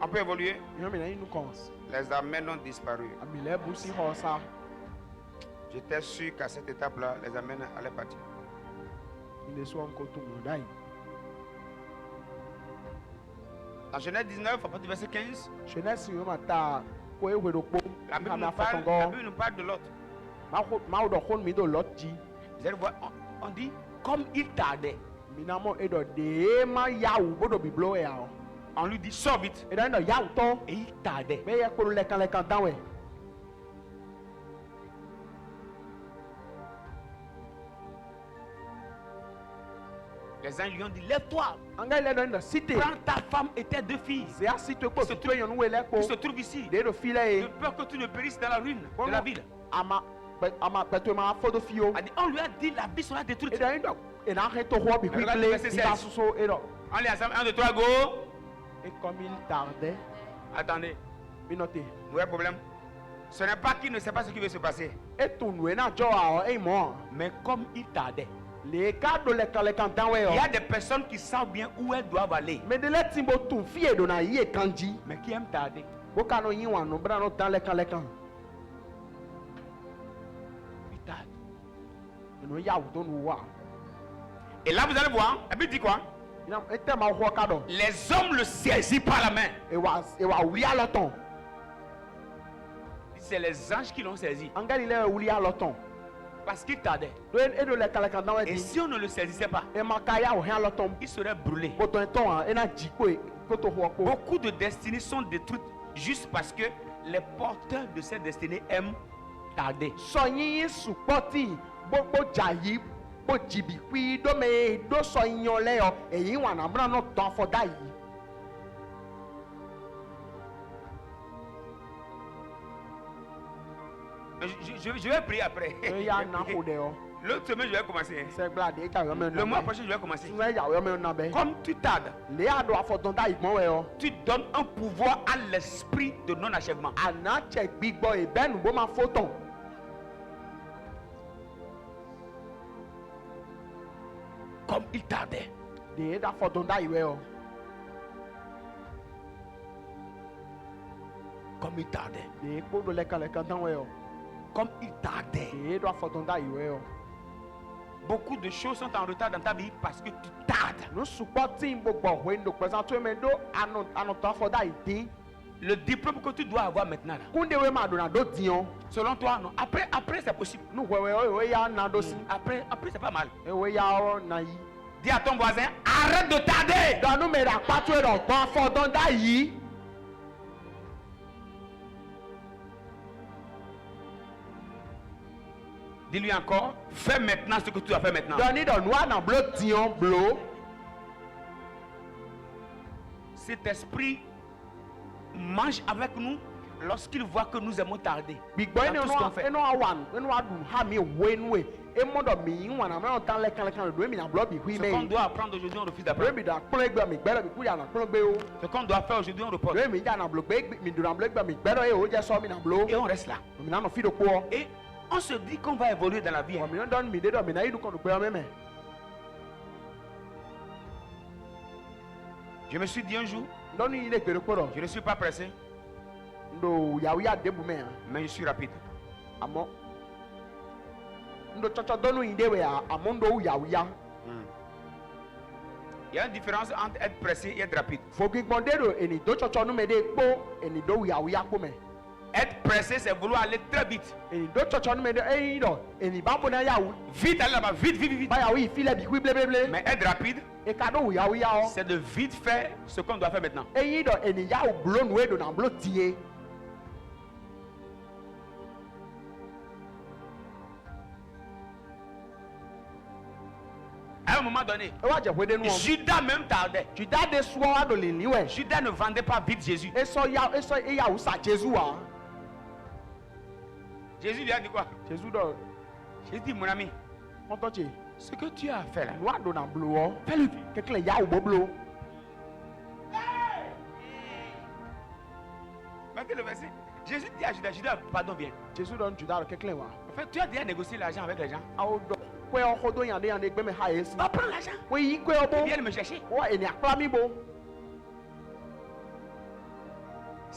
On peut évoluer. Nyɔnu mina inu kɔns. Les amens ont disparu. Amilɛ busi xɔ sa. J'étais sûr qu'à cette étape-là, les amens allaient partir. Il est soit encore tout le monde. En Genèse 19, à partir du verset 15, Jeunesse yo mata ko e we do po. la Bible nous parle de Lot. Ma do khon mi do lot ji. Vous allez voir, on dit comme il tardait. Minamo e do de ma yawu bodo biblo e a. On lui dit sors vite. E do no yawu to. Et il tardait. Me ye ko le kan dan we. Les anges lui ont dit lève-toi, Anga le do ndo cité. prends ta femme et tes 2 filles Se a cité ko se to yon we le ko. qui se trouvent ici. De do file De e. peur que tu ne périsses dans la ruine de la ville. Ama beto ma fodo fio. On lui a dit la vie sera détruite. E do ndo e na re to ho bi Regarde quickly. verset Di ba 16. suso e do. On les ensemble, 1, 2, 3, go. Et comme il tardait, Attendez, mi noté. vous avez un problème. Ce n'est pas qu'il ne sait pas ce qui va se passer, Et tout nous na jo a e mo. mais comme il tardait. Les cadres le kan dan we Il y o. a des personnes qui savent bien où elles doivent aller, Mais de le timbo tout fie do na ye kanji. mais qui aiment tarder. Boka no yin wa no bra no dan le kan. Ils tardent. No ya u do no wa. Et là, vous allez voir, la Bible dit quoi? Ina e te ma ho ka do. Les hommes le saisissent par la main. E wa uli a loton. C'est les anges qui l'ont saisi Angali le uli a loton. parce qu'il tardait. Do e do le kan dan we Et di. si on ne le saisissait pas, E ma ka ya o han loton. il serait brûlé. Boton ton e na ji ko e ko to ho ko. Beaucoup de destinées sont détruites juste parce que les porteurs de ces destinées aiment tarder. So yin supporti bo jayi bo jibi pi do me do so yin le o. E yin wa na bra no ton for dai. Je vais prier après. E ya na ko de o. L'autre semaine, je vais commencer. Se glad e ka yo me Le no. mois prochain, je vais commencer. Sunwe ya yo me na be. Comme tu tardes, Le a do afodon dai gbon we o. tu donnes un pouvoir à l'esprit de non-achèvement. Ana che gbigbo e benu bo ma foton. Comme il tardait. De da fodon dai we o. Comme il tardait. De ko do le kan dan we o. Comme il tardait. De do afodon dai we o. Beaucoup de choses sont en retard dans ta vie parce que tu tardes. No supporting bo gbo we ndo present to me do ano to afodai din. Le diplôme que tu dois avoir maintenant, là, Kunde we ma do na do dion. selon toi, non. Après c'est possible. Nu we o ya na do si. Après c'est pas mal. E we ya o na yi. Dis à ton voisin, arrête de tarder. Da nu me da patu e do to afodon dai yi. Dis-lui encore, fais maintenant ce que tu dois faire maintenant. Da ni do nu na blo dion blo. Cet esprit mange avec nous lorsqu'il voit que nous aimons tarder. Gbigbo Dans ene tout ce qu'on fait. no awan enu adu ha mi we nu e. E mo do mi yin wa na me tan le kan do mi na blo bi hui Ce qu'on me. doit apprendre aujourd'hui, on refuse Do d'apprendre. mi da kpon egbe mi gbero mi ku ya na kpon gbe o. Ce qu'on doit faire aujourd'hui, on reporte. Do mi ja na blo gbe mi do na blo egbe mi gbero e o je so mi na blo. Et on reste là. Mi na no fi do po. Et on se dit qu'on va évoluer dans la vie. O mi no don mi de do mi na yi du kon do gbe o me me. Je me suis dit un jour, Don ni le gbe do po do. je ne suis pas pressé, Ndo ya wi adebu me. mais je suis rapide. Amo. Ndo chocho donu inde we amo ndo ya wi ya. Il y a une différence entre être pressé et être rapide. Fogi gbonde do eni do chocho nu me de po eni do ya wi ya po me. Être pressé, c'est vouloir aller très vite. Eni do chocho nu me de do eni ba bo na ya wi. Vite, aller là-bas, vite, vite, vite. Ba ya wi fi le bi ku ble ble ble. Mais être rapide, E ka do ya wi ya o. c'est de vite faire ce qu'on doit faire maintenant. Eyi do eni ya o blo nu e do na blo tie. À un moment donné, E wa je hwe de nu o. Judas même tardait. Tu da de so wa do le ni we. Judas ne vendait pas vite Jésus. E so e ya o sa Jesu wa. Jésus lui a dit quoi? Jesu do Jésus dit, mon ami, mo to che. ce que tu as fait là, Nu a do na blo o. fais-le. Kekle ya o bo blo. Mettez le verset. Jésus dit à Judas, Judas, pardon, viens. Jesu don Juda do kekle wa. En fait, tu as déjà négocié l'argent avec les gens. Awo do kwe o hodo yan de gbe me ha esi. Va prendre l'argent. We yi kwe o bo. Viens me chercher. Wa eni akla mi bo.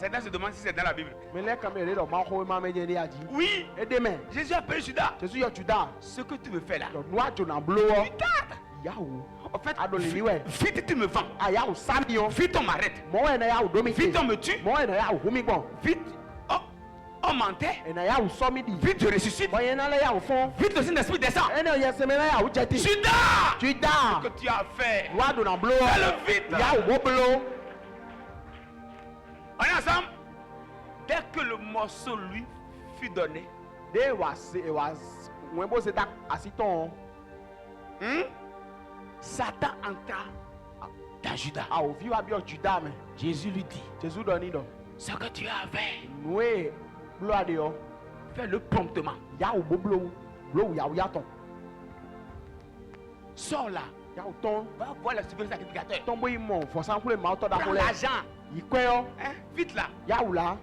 Certains se demandent si c'est dans la Bible. Mais là, quand même, le marron m'a dit, il a dit. Oui, Et demain, Jésus a appelé Judas. Jésus y a Judas. Ce que tu me fais là. Le noir John en bleu. Regarde. Yahoo. En fait, Adolini, vite tu me vends. Ah, yahoo, Samion. Vite on m'arrête. Moi, il y a un domi. Vite on me tue. Moi, il y a un humibon. Vite on mentait. Il y a un somidi. Vite je ressuscite. Moi, il y a un fond. Vite le Saint-Esprit descend. Et il y a un semaine, il y a un jeté. Judas, Judas. que tu as fait. Noir John en bleu. Fais-le vite. Yahoo, bleu. On est ensemble. Dès que le morceau lui fut donné, They was when was it that asiton Satan entra dans Judas. a ouvi abio Judas mais Jésus lui dit, Jésus donne donc ce que tu as fait, noué bloa de yo fais-le promptement. ya ou boblo blo ya ou yaton Sors là, ya ou ton va voir le super sacrificateur. tombo imo for sample ma to da Prends kole l'argent. ikweyo Hein? Vite là. ya ou là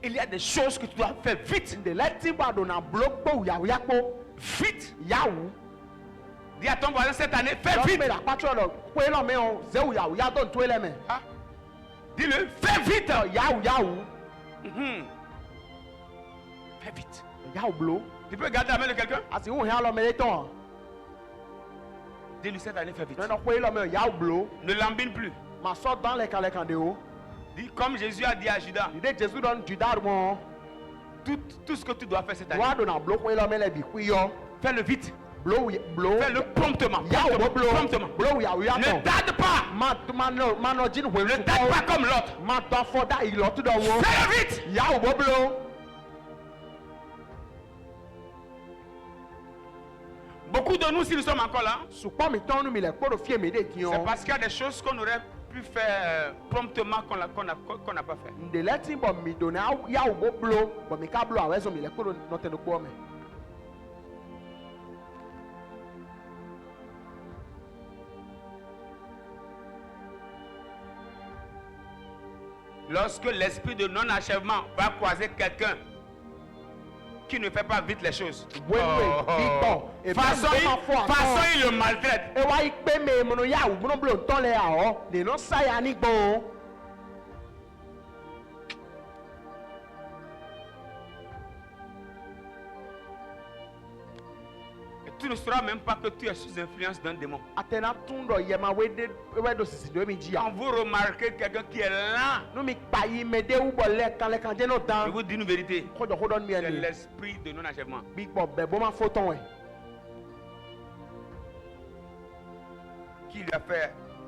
Il y a des choses que tu dois faire vite. de leti ba do na blogbo ya ou yakpo Vite. ya ou Dis à ton voisin cette année, fais donc vite. me la patro lo kwe lo me on ze ou ya don to ele me Ah. Dis-le, fais vite. ya ou Mhm. Fais vite. ya ou blo Tu peux garder la main de quelqu'un? asi ou ya lo me ton Dis-lui cette année, fais vite. no kwe lo me ya ou blo Ne l'embine plus. ma sort dans les calés de haut. Dis comme Jésus a dit à Judas, Il dit Jésus donne Judas mon. tout ce que tu dois faire cette année, Doit donner bloc là mais les bikuyo. fais-le vite. Blow Fais-le promptement. Ya ou blow. Promptement. Blow ya ou ya. Ne tarde pas. Man no jin we. Ne tarde pas comme l'autre. Man to for that il lot do wo. Fais-le vite. Ya ou blow. Beaucoup de nous, si nous sommes encore là, Supa mi ton mi le ko fie me de kion. c'est parce qu'il y a des choses qu'on aurait pu faire promptement qu'on n'a pas fait. De letting bo mi donner ya ou blow. Bo mi ka blow awezo mi le ko no te no ko me. Lorsque l'esprit de non-achèvement va croiser quelqu'un qui ne fait pas vite les choses, Oui, big ball. Et façon il le maltraite. e wa ipe me mo no ya ou no blow ton le a o. De no sa ya ni gbon. Et tu ne sauras même pas que tu es sous influence d'un démon. Atena tundo yema we do sisi do mi ji Quand a. vous remarquez quelqu'un qui est lent, No mi pa yi me de u bo le kan je no je dan. vous dis une vérité, Ko jo ko don mi c'est eni. l'esprit de non-achèvement. Big Bob be bo ma photon we.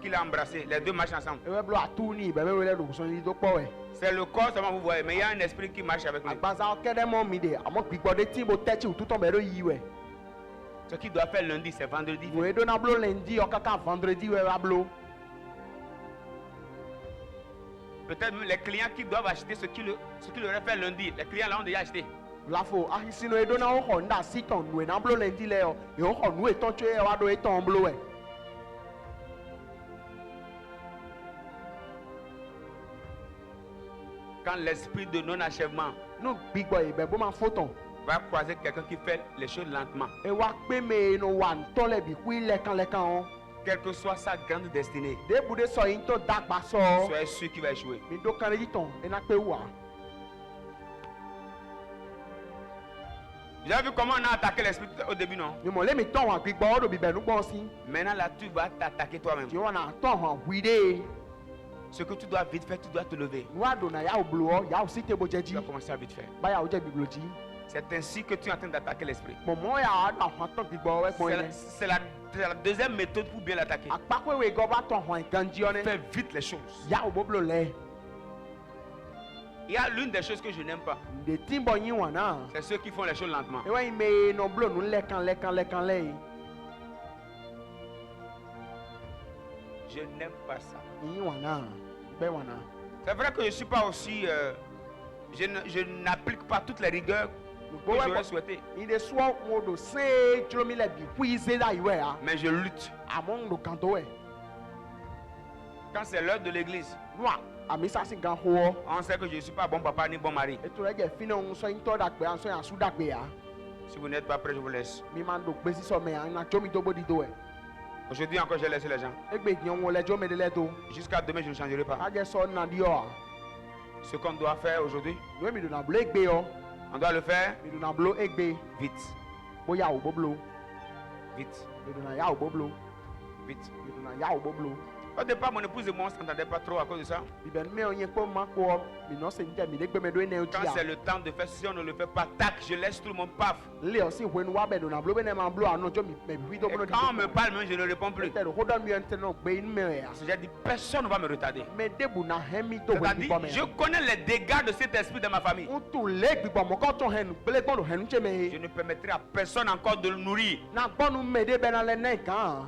Qu'il a embrassé. Les deux marchent ensemble. E we blo atu ni be we le do so ni do po we. C'est le corps seulement vous voyez, mais il y a un esprit qui marche avec lui. Agbaza o kede mo mi de amo Big Bob de ti bo techi u tuton be do yi we. Ce qu'il doit faire lundi, c'est vendredi. We do na blo lundi o kaka vendredi we wa blo. Peut-être même les clients qui doivent acheter ce qu'il aurait fait lundi. Les clients là ont déjà acheté. La fo ahisino e do na o ho nda siton we na blo lundi le o. E o ho nu e ton tue e wa do e ton blo we. Quand l'esprit de non-achèvement No Big Boy be bo ma photon. va croiser quelqu'un qui fait les choses lentement, E wa pe me no wa ton le bi ku le kan o. quelle que soit sa grande destinée, De bude so yin to dagba so. soyez sûr qu'il va échouer. Mi do kan ton e na pe wa. Vous avez vu comment on a attaqué l'esprit au début, non? Mi mo le mi ton wa gbigbo o do bi be nu gbon si. Maintenant là, tu vas t'attaquer toi-même. Ti wa na ton han wide. Ce que tu dois vite faire, tu dois te lever. Nu wa do na ya o blo ya o si te bo Tu jeji. vas commencer à vite faire. Ba ya o je biblo ji. C'est ainsi que tu es en train d'attaquer l'esprit. Mo mo ya na han ton gbigbo we pon C'est ile. la- C'est la, c'est la deuxième méthode pour bien l'attaquer. Apakwe we go ba ton han ganji o ne. Fais vite les choses. Ya o bo blo le. Il y a l'une des choses que je n'aime pas. De timbo yin wa na. C'est ceux qui font les choses lentement. E wa me no blo nu le kan le. Je n'aime pas ça. Yin wa na. Be wa na. C'est vrai que je ne suis pas aussi... je n'applique pas toutes les rigueurs que Ouais, j'aurais ouais. souhaité. Inde so mo do se jlomi le bi ku ize da iwe a. Mais je lutte. Among do kanto we. Quand c'est l'heure de l'église, Noa amisa si gan ho. on sait que je ne suis pas bon papa ni bon mari. Eto re je fina un so yin to dagbe an so yan su dagbe ya. Si vous n'êtes pas prêt, je vous laisse. Mi man do gbe si so me an na jomi do body do e. Aujourd'hui encore, j'ai laissé les gens. egbe nyɔŋu le dzo me de le do Jusqu'à demain, je ne changerai pas. adze sɔ na di yɔ Ce qu'on doit faire aujourd'hui, yoe mi do na blo egbe yɔ on doit le faire mi do na blo egbe vite. boya wo boblo Vite. mi do na ya wo boblo Vite. mi do na ya wo boblo Au départ, mon épouse et moi, on ne s'entendait pas trop à cause de ça. bibe nume onye kpɔ ma kpɔ mi nɔ se ŋdɛ mi de gbe me do ene Quand c'est tia le temps de faire, si on ne le fait pas, tac, je laisse tout le monde paf. le ɔsi ʋuenu wa bɛ do na blo be ne ma blo anɔ dzo mi ʋui do Et blo quand on me parle, même, je ne réponds plus. tɛ do ko dɔ mi yɛ ŋtɛ nɔ gbe yi nume ya Parce que j'ai dit, personne ne va me retarder. me de bu na hɛ mi do ʋuenu C'est-à-dire, gbɔ me je connais les dégâts de cet esprit dans ma famille. ŋutu le gbigbɔ mɔkɔ tɔ hɛnu gbele gbɔ do hɛnu tse me Je ne permettrai à personne encore de le nourrir. na gbɔnu me de bɛ na le ne gã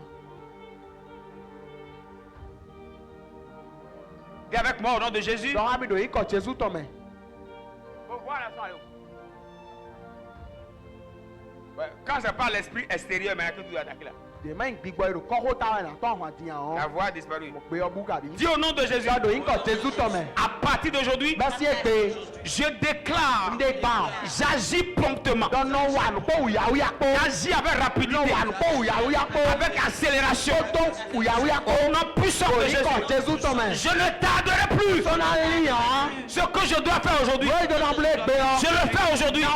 Dis avec moi au nom de Jésus. dɔn ami do yi kɔ Jesu tɔ me Faut voir la soirée. Ouais, quand c'est pas l'esprit extérieur, mais que tu dois attaquer là. de ma yi gbigbɔ yi do kɔkɔ ta wɛ na tɔ ahɔn adi La hàn voix a disparu. gbe yɔ bu gabi Dis au nom de Jésus. dɔ do yi kɔ Jesu tɔ me À partir d'aujourd'hui, bɛsi egbe je déclare, nde gba j'agis promptement. dɔn nɔ wa nu kpɔ wuyawuya kpɔ J'agis avec nɔ rapidité, wa nu kpɔ wuyawuya kpɔ avec accélération. tó wuyawuya Au kpɔ nom puissant do de yi kɔ Jésus. Jesu tɔ me Je ne tarderai plus. sɔna li hàn Ce que je dois faire aujourd'hui, do yi do na blo egbe je yɔ le fais aujourd'hui. Ce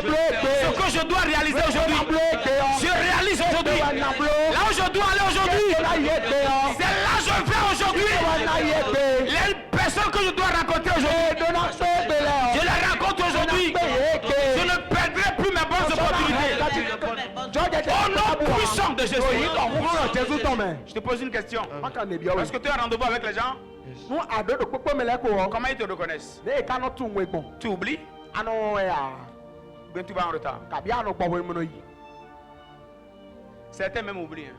que je dois réaliser do na aujourd'hui, blo egbe je yɔ réalise aujourd'hui. do na blo Là où je dois aller aujourd'hui, do na yi egbe yɔ c'est là que je vais aujourd'hui. do na yi egbe Les personnes que je dois rencontrer aujourd'hui, do na so egbe lɛ je yɔ les rencontre aujourd'hui. gbe yi egbe. Je ne perdrai plus mes bonnes opportunités. Au nom puissant de Jésus. Je te pose une question. Est-ce que tu as rendez-vous avec les gens? Comment ils te reconnaissent? Tu oublies? Bien tu vas en retard. Certains même oublient.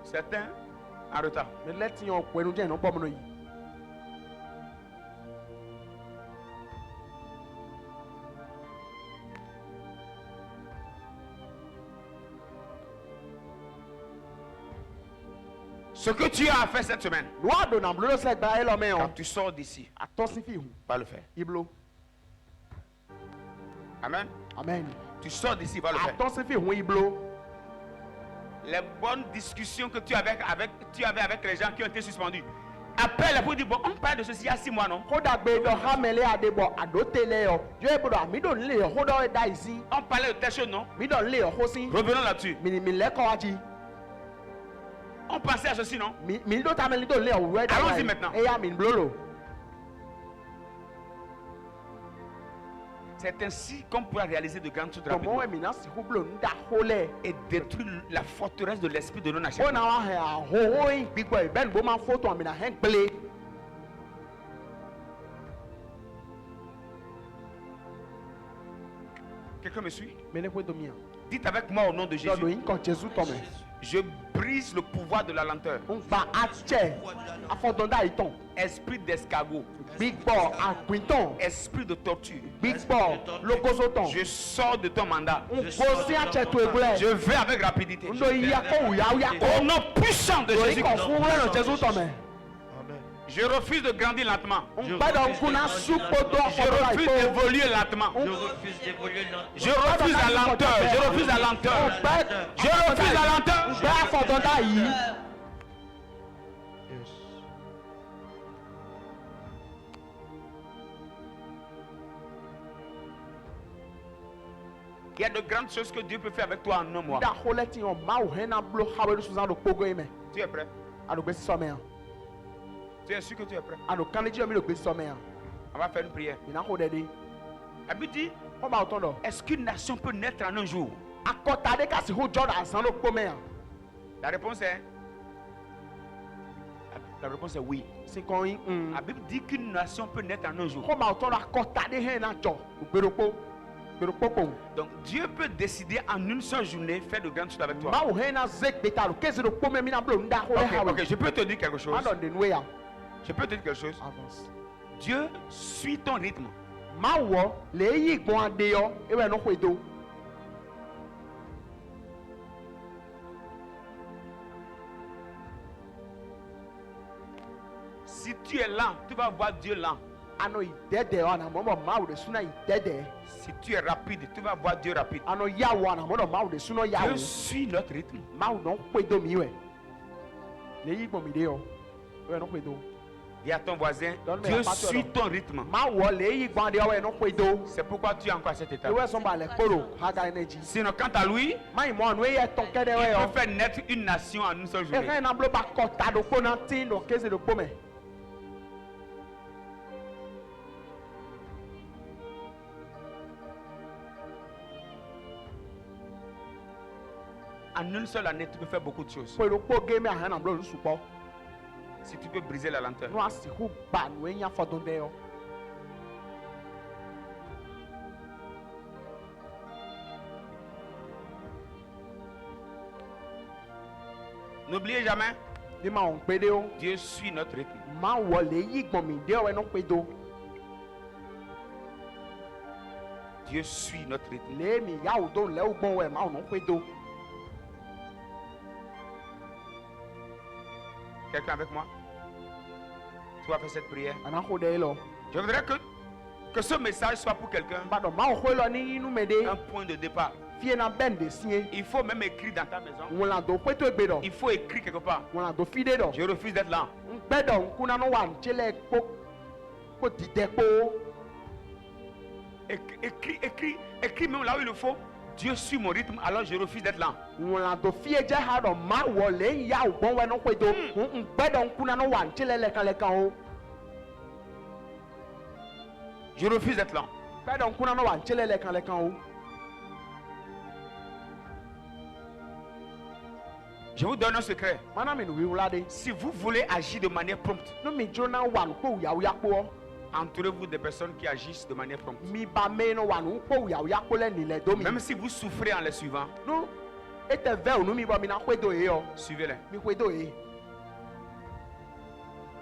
Certains en retard. Ce que tu as fait cette semaine, quand tu sors d'ici, va le faire. Amen. Amen. Tu sors d'ici, va le faire. Les bonnes discussions que tu avais avec les gens qui ont été suspendus. Appelle pour dire, bon, on parle de ceci il y a 6 mois, non? On parlait de telle chose, non? Revenons là-dessus. On pensait à ceci, non? Allons-y maintenant. C'est ainsi qu'on pourra réaliser de grandes choses rapidement et détruire la forteresse de l'esprit de non-achèvement. Quelqu'un me suit? Dites avec moi au nom de Jésus. Je brise le pouvoir de la lenteur. Esprit d'escargot. Esprit de torture. Je sors de ton mandat. Je vais avec rapidité. Au nom puissant de Jésus. Je refuse de grandir lentement. Je refuse d'évoluer lentement. Je refuse la lenteur. Je refuse la lenteur. Je refuse la lenteur. Il y a de grandes choses que Dieu peut faire avec toi en un mois. Tu es prêt? Tu es sûr que tu es prêt? On va faire une prière. La Bible dit, est-ce qu'une nation peut naître en un jour? La réponse est oui. La Bible dit qu'une nation peut naître en un jour. Donc Dieu peut décider en une seule journée faire de grandes choses avec toi. Ok, je peux te dire quelque chose. Je peux te dire quelque chose. Dieu suit ton rythme. Si tu es lent, tu vas voir Dieu lent. ano idede ana momo mawu de suna idede Si tu es rapide, tu vas voir Dieu rapide. ano yawo ana momo mawu de suna yawo Dieu suit notre rythme. mawu no pedo mi we le yi gbo mi de o we no pedo Dis à ton voisin, Donne-moi Dieu la parole. suit ton rythme. mawu le yi gbo de o we no pedo C'est pourquoi tu es encore à cet état. e we so ba le kporo haga energy Sinon, quant à lui, mai mo anu ye ton kede we il o peut faire naître une nation en une seule e journée. kan na blo ba kota do ko na tin do keze do pome En une seule année, tu peux faire beaucoup de choses. ko do po game a na blo lu supo Si tu peux briser la lenteur. no asiku ba no enya fodun de o N'oubliez jamais, ni ma on pede o Dieu suit notre rythme. ma wo le yi gbo mi de o we no pedo Dieu suit notre rythme. le mi yawo do le ugbon we ma o no pedo Quelqu'un avec moi? Tu vas faire cette prière. ana ho de lo Je voudrais que ce message soit pour quelqu'un ba do ma o ho lo ni inu me de un point de départ. fie na ben de sie Il faut même écrire dans ta maison. won la do peto egbe do Il faut écrire quelque part. won la do fi de do Je refuse d'être là. ngbe do nkuna no wa nchele ko dide po Écris même là où il le faut. Dieu suit mon rythme, alors je refuse d'être là. won la do fie je ha do ma wo le ya ugbon we no pedo ngbe do nkuna no wa nchele le kan o Je refuse d'être là. ngbe do nkuna no wa nchele le kan o Je vous donne un secret. mana mi no wi wula de Si vous voulez agir de manière prompte, no mi jona wa no ko ya ya po entourez-vous des personnes qui agissent de manière prompte. mi ba me no wa no ko ya po le ni le do mi Même si vous souffrez en les suivant, no ete ve onu mi bo mi na kwedo e o suivez-les. mi kwedo e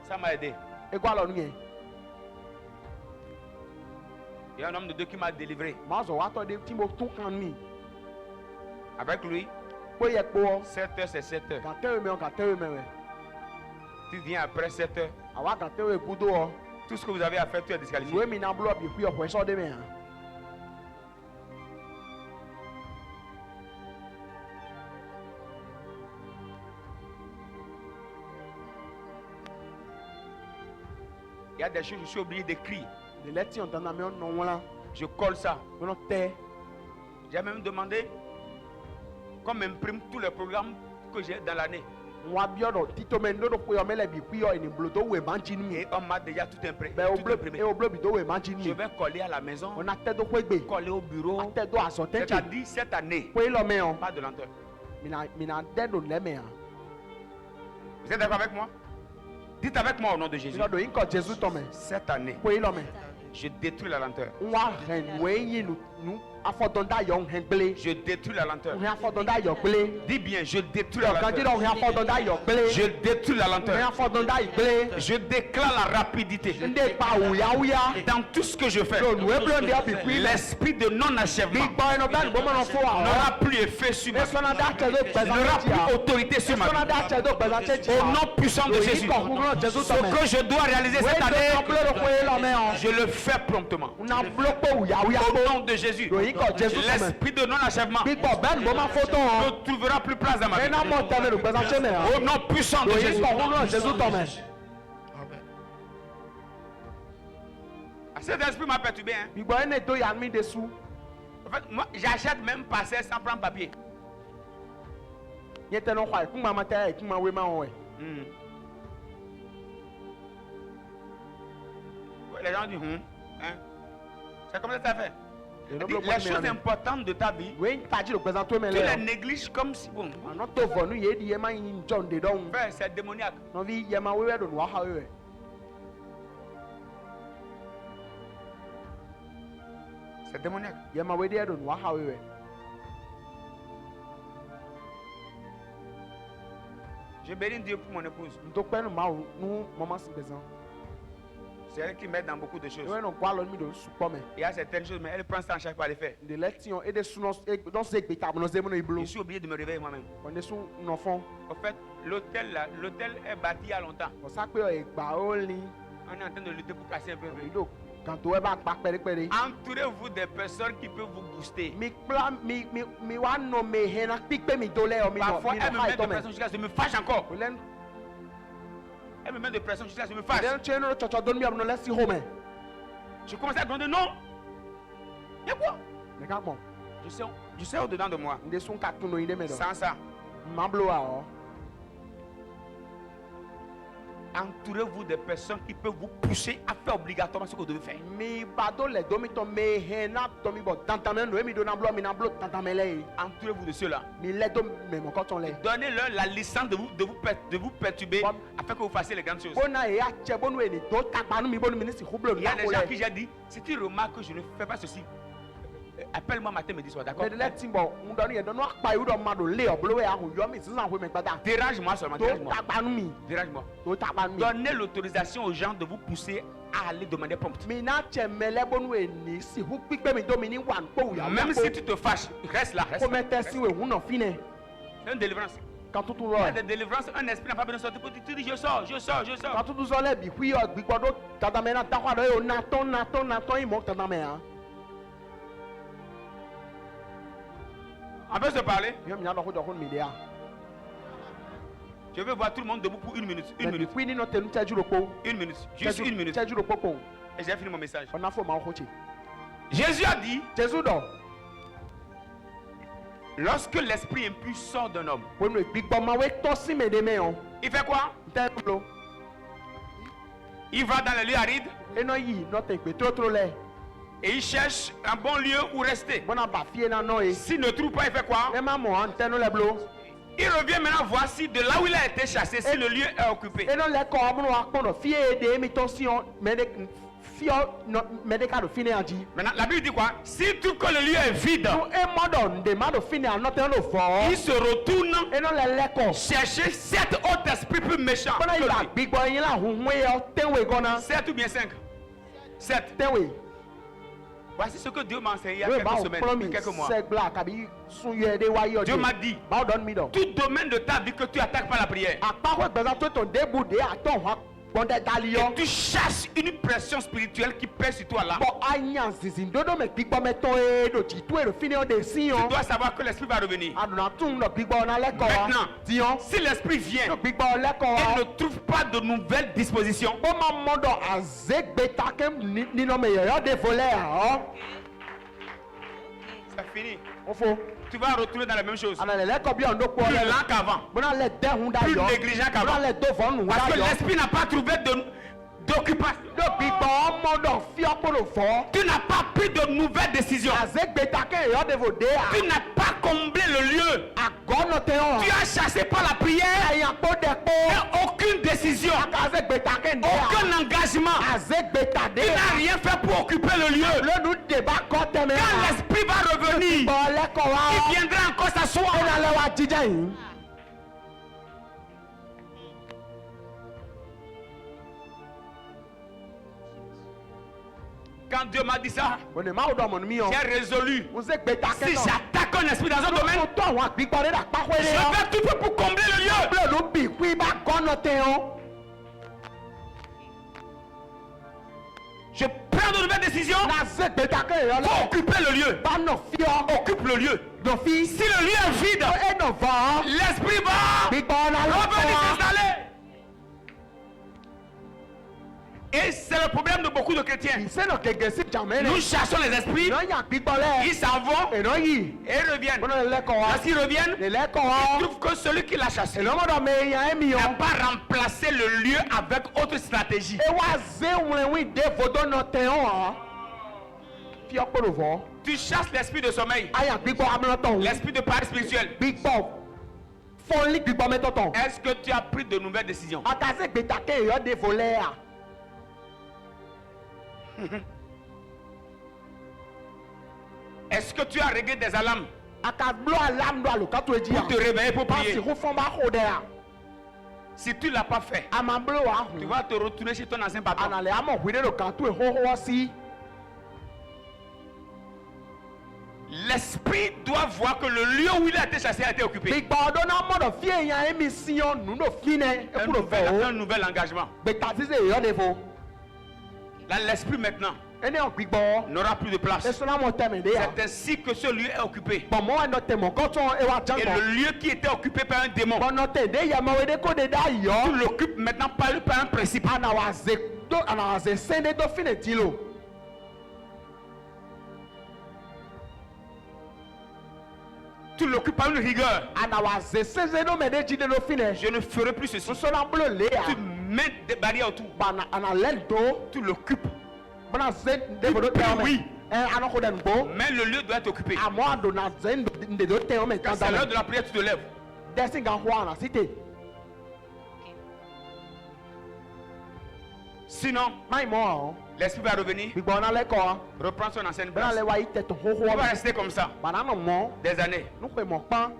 Ça m'a aidé. e gwa lo nu yen Il y a un homme de Dieu qui m'a délivré. ma zo wa to de ti mo tun kan mi Avec lui, ko ye po 7 heures, c'est 7 heures. ka te me o ka te me we Tu viens après 7 heures. awa ka te we budo o Tout ce que vous avez à faire, tu es disqualifié. we mi na blo bi ku o po so de me ha Il y a des choses que je suis obligé d'écrire. de leti on dana me on no wala Je colle ça. no te J'ai même demandé qu'on m'imprime tous les programmes que j'ai dans l'année. wa bi o tito me ndo do ko yo me le bi ku yo ni blo do we ma ji ni Et on m'a déjà tout imprimé. be o Tout blo imprimé. e o blo bi do we ma ji Je ni vais coller à la maison, on a te do ko egbe coller au bureau. a te do aso te che C'est-à-dire cette année, ko lo me o pas de lenteur. mi na de do le me ha Vous êtes d'accord avec moi? Dites avec moi au nom de Jésus. mi do yin ko Jesus to me Cette année, ko lo me je détruis la lenteur. wa hen we yin nu afodonda yo hen gbele Je détruis la lenteur. hen afodonda yo gbele Dis bien, je détruis la kan lenteur. jiro hen afodonda yo gbele Je détruis la hen lenteur. afodonda gbele Je déclare la rapidité. nde pa uya Dans tout ce que je fais, do nu e blo nde abi ku l'esprit de non-achèvement bi gbo eno ba bo mo no fo wa n'aura plus effet sur ma e vie. so na da te do pesa N'aura ti a plus autorité sur ma so na vie. da te do pesa che Au nom puissant de Jésus. Ce que je dois réaliser cette année, je le fais promptement. na blo po uya Au nom de Jésus. do yin ko Jesus to me L'esprit de non-achèvement bi gbo ben bo ma foto ne trouvera plus place dans ma e vie. na mo te me do pesa che me Au nom puissant de do yin Jésus. ko Jesus to me Amen. Cet esprit m'a perturbé. Hein. bi gbo ene do ya mi de su En fait, moi, j'achète même passer sans prendre papier. ye te no kwa ku ma ma te ku ma we ma o e Hmm. Ouais, les gens disent, hein? C'est comme ça que ça fait. Les choses importantes de ta vie, we ta ji do pesa to me tu le les négliges comme si, bon, ano to vo nu ye di ye ma yin john de don frère, c'est démoniaque. no vi ye ma we we do wa ha we C'est démoniaque. ye ma we de do wa ha we Je bénis Dieu pour mon épouse. ndo pe nu ma o nu mama si pesa C'est elle qui m'aide dans beaucoup de choses. we no kwa lo mi do su po me Il y a certaines choses, mais elle prend ça en charge pour les faire. de leti on e de su no don se gbe ta no se mo no iblo Je suis obligé de me réveiller moi-même. on de su no fon En fait, l'hôtel là, l'hôtel est bâti il y a longtemps. o sa pe o e gba o li On est en train de lutter pour casser un peu. ido kan to e ba pa pere Entourez-vous des personnes qui peuvent vous booster. mi wa no me hena pipe mi do le o mi no Parfois, mi elle no me ha met de ito me pression jusqu'à ce que je me fâche encore. len Elle me met de pression jusqu'à ce que je me fâche. den che no chocho don mi am no le si home Je commence à gronder. Non. Il y a quoi? ne ka bon Je sais au-dedans de moi. nde sun ka tuno inde me do Sans ça, mablo a o entourez-vous des personnes qui peuvent vous pousser à faire obligatoirement ce que vous devez faire. mi ba do le do mi to me hena to mi bo tantame no mi do na blo tantame le Entourez-vous de ceux-là. mi le do me mo ko ton le Donnez-leur la licence de vous perturber afin que vous fassiez les grandes choses. bona e a che bonu eni do tapanu mi bonu mi ni si hublo Il y a na des ko gens le qui j'ai dit, si tu remarques que je ne fais pas ceci, appelle-moi matin, midi, soir, d'accord? me de le timbo ndo ni e do no pa yu do ma do le o blo e a hu yo mi si san ho me gbada Dérange-moi seulement, do dérange-moi. tapanu mi Dérange-moi. do tapanu mi Donnez l'autorisation aux gens de vous pousser à aller demander pompe. mi na che mele bonu eni si hu pipe mi do mi ni wan po ya Même si tu te fâches, reste là. Reste ko me là. te si we hu no fine C'est une délivrance. kan tutu Il y a ro des délivrances, un esprit n'a pas besoin de sortir. Tu dis je sors, je sors, je kan sors. tutu so le bi hui o gbigbo do tatame na ta kwa do yo na ton imo tatame ha On peut se parler. yo mi na do ko do ko mi de a Je veux voir tout le monde debout pour une minute. Une minute. hui ni no te nu te juro po Une minute. Juste une minute. te juro po Et j'ai fini mon message. ona fo ma ho chi Jésus a dit, Jésus do lorsque l'esprit impur sort d'un homme, wonu gbigbo ma we to si me de me o il fait quoi? te blo Il va dans les lieux arides eno yi no te gbe trotro le et il cherche un bon lieu où rester. bona ba fie na no e S'il ne trouve pas, il fait quoi? e ma mo an te no le blo Il revient maintenant voir si de là où il a été chassé, si le lieu est occupé. eno le ko amu wa pon do fie de mi to si on me de fio no me de ka do fine anji Maintenant, la Bible dit quoi? S'il trouve que le lieu est vide, no e mo do de ma do fine an no te no fo il se retourne eno le ko chercher 7 autres esprits plus méchants. bona que yi ba lui. gbigbo yin la hu hu e o te we gona 7 ou bien 5? 7. te we Voici ce que Dieu m'a enseigné il y a we quelques ba o semaines, promise quelques mois. se gla ka bi sun ye de wa yo Dieu m'a dit, ba o don mi do tout domaine de ta vie que tu attaques par la prière, àpapọ̀ ìgbésẹ̀ tó tó débù dé àtọ̀ wọn gbọ́dẹ̀ dali yọ. et tu chasses une pression spirituelle qui pèse sur toi là. bọ̀ àyàn zinzin dodo mẹ gbígbọ́ mẹtọ́ èdò tí tó èrò fini ọdẹ sí Tu yan. dois savoir que l'esprit va revenir. àdùnnà tún lọ gbígbọ́ ọ̀nà lẹ́kọ̀ọ́ wa. Maintenant, tiyan si l'esprit vient lọ gbígbọ́ lẹ́kọ̀ọ́ et wa. ne trouve pas de nouvelles dispositions, ó máa mọ́dọ̀ àzégbétakẹ́ nínú ọmọ èèyàn dé volẹ́ àọ́. c'est fini. ó fo Tu vas retourner dans la même chose. ànàlẹ́ lẹ́kọ̀ọ́ bí ọ̀ndó pọ̀ Plus rẹ̀. lent qu'avant. bọ́nà lẹ dẹ́hùn Plus dayọ̀. négligent qu'avant. bọ́nà lẹ dófò nù Parce que dayọ̀. l'esprit n'a pas trouvé d'occupation. lọ gbígbọ́ ọmọdọ̀ fíọ́pọ̀lọ̀ fọ́. Tu n'as pas pris de nouvelles décisions. àzégbétakẹ́ èèyàn dé vò dé à. Tu n'as pas comblé le lieu. àgọ́nà tẹ ọ̀. Tu as chassé par la prière àyàn kó dẹ̀ pọ̀. et aucune décision, àzégbétakẹ́ ní à. aucun engagement. àzégbétadé Tu n'as rien fait pour occuper le lieu. lónìí dèbà kọ́ tẹ̀mẹ́ Quand à. l'esprit va revenir, bọ̀ lẹ́kọ̀ọ́ wa. il viendra encore ó s'asseoir. nà lẹ́ wa jíjẹ́ yìí. Quand Dieu m'a dit ça, òní máa dọ̀ mọ̀ ní mi yàn. j'ai résolu. mo ṣe gbétakẹ́ Si náà. j'attaque un esprit dans un domaine, mo tọ́ àwọn àgbígbọ́ rẹ̀ dà pákó je rẹ̀ yọ. vais tout faire pour combler le lieu. lónìí bì kú ibà gọ́nà tẹ̀ ọ́. Je prends de nouvelles décisions nà ṣe gbétakẹ́ yọ pour lọ. occuper le lieu. bá nà fi ọ. Occupe le lieu. nà fi. Si le lieu est vide, ẹ nà vọ̀ ọ́. l'esprit va gbígbọ́ ọ̀nà revenir lọ́kọ̀. s'installer. Et c'est le problème de beaucoup de chrétiens. ìsẹ́nà gègé sí jàmẹ́ Nous rẹ̀. cherchons les esprits, ìná yà gbígbọ́ lẹ̀. ils s'en vont ìná yìí. et ils reviennent. bọ́nà lẹ́kọ̀ọ́ wa. Lorsqu'ils reviennent, lè lẹ́kọ̀ọ́ ils wa. trouvent que celui qui l'a chassé ìlọ́mọdọ̀ mẹ́yàn ẹ̀mí n'a yàn. pas remplacé le lieu avec autre stratégie. ewa ze wlẹ̀wìn dé vodó nà tẹ̀ ọ́ hàn. fi ọkpọ̀rọ̀ vọ́. Tu chasses l'esprit de sommeil, àyà gbígbọ́ amúnátọ̀ wù. l'esprit de pari spirituel. gbígbọ́ fọ́nlí gbígbọ́ mẹ́tọ̀tọ̀. Est-ce que tu as pris de nouvelles décisions? àtàsé gbètàkẹ́ èèyàn dé volẹ́ à. Est-ce que tu as réglé des alarmes àkàgbọ́ alámúdó àlùkàtò èjì pour te à. réveiller pour prier? pàṣẹ kó fọ́n bá kó dẹ̀ à. Si tu ne l'as pas fait, àmàbúrò wa tu hùn. vas te retourner chez ton ancien patron. ànàlẹ́ àmọ̀ wílé lò kàtó ìhóhó sí. L'esprit doit voir que le lieu où il a été chassé a été occupé. gbígbọ́ ọdún náà mọ̀dọ̀ fi èèyàn ẹ̀mí sí ọ nùnú fínẹ Un ẹkúrò nouvel, fẹ́ un o. nouvel engagement. gbètà sísè èèyàn dé fo. Là, l'esprit maintenant Ene on gbigbo. n'aura plus de place. Esona mo teme de ya. C'est ainsi que ce lieu est occupé. Bon mo no temo koto e wa Et jango. le lieu qui était occupé par un démon, Bon no te de ya ma we de ko de da tu yo. l'occupes maintenant par un principe. Ana wa ze do ana wa ze sende do fine tilo. Tu l'occupes par une rigueur. Ana wa ze sende do me de jide do fine. Je ne ferai plus ceci. So na blo le ya. Tu mets des barrières autour. Bana ana le do. Tu l'occupes. Bana ze de bodo te o me. Oui. Ano ko den bo. Mais le lieu doit être occupé. Amo ado na ze de do te o me Quand tan c'est l'heure da. de la prière, tu te lèves. Desinga hwana site. Sinon, Mai mo. l'esprit va revenir, Gbigbo na le ko. reprendre son ancienne Bana place. le wa ite to ho Il ho. va rester comme ça Bana no mo. des années. Nu pe mo pan.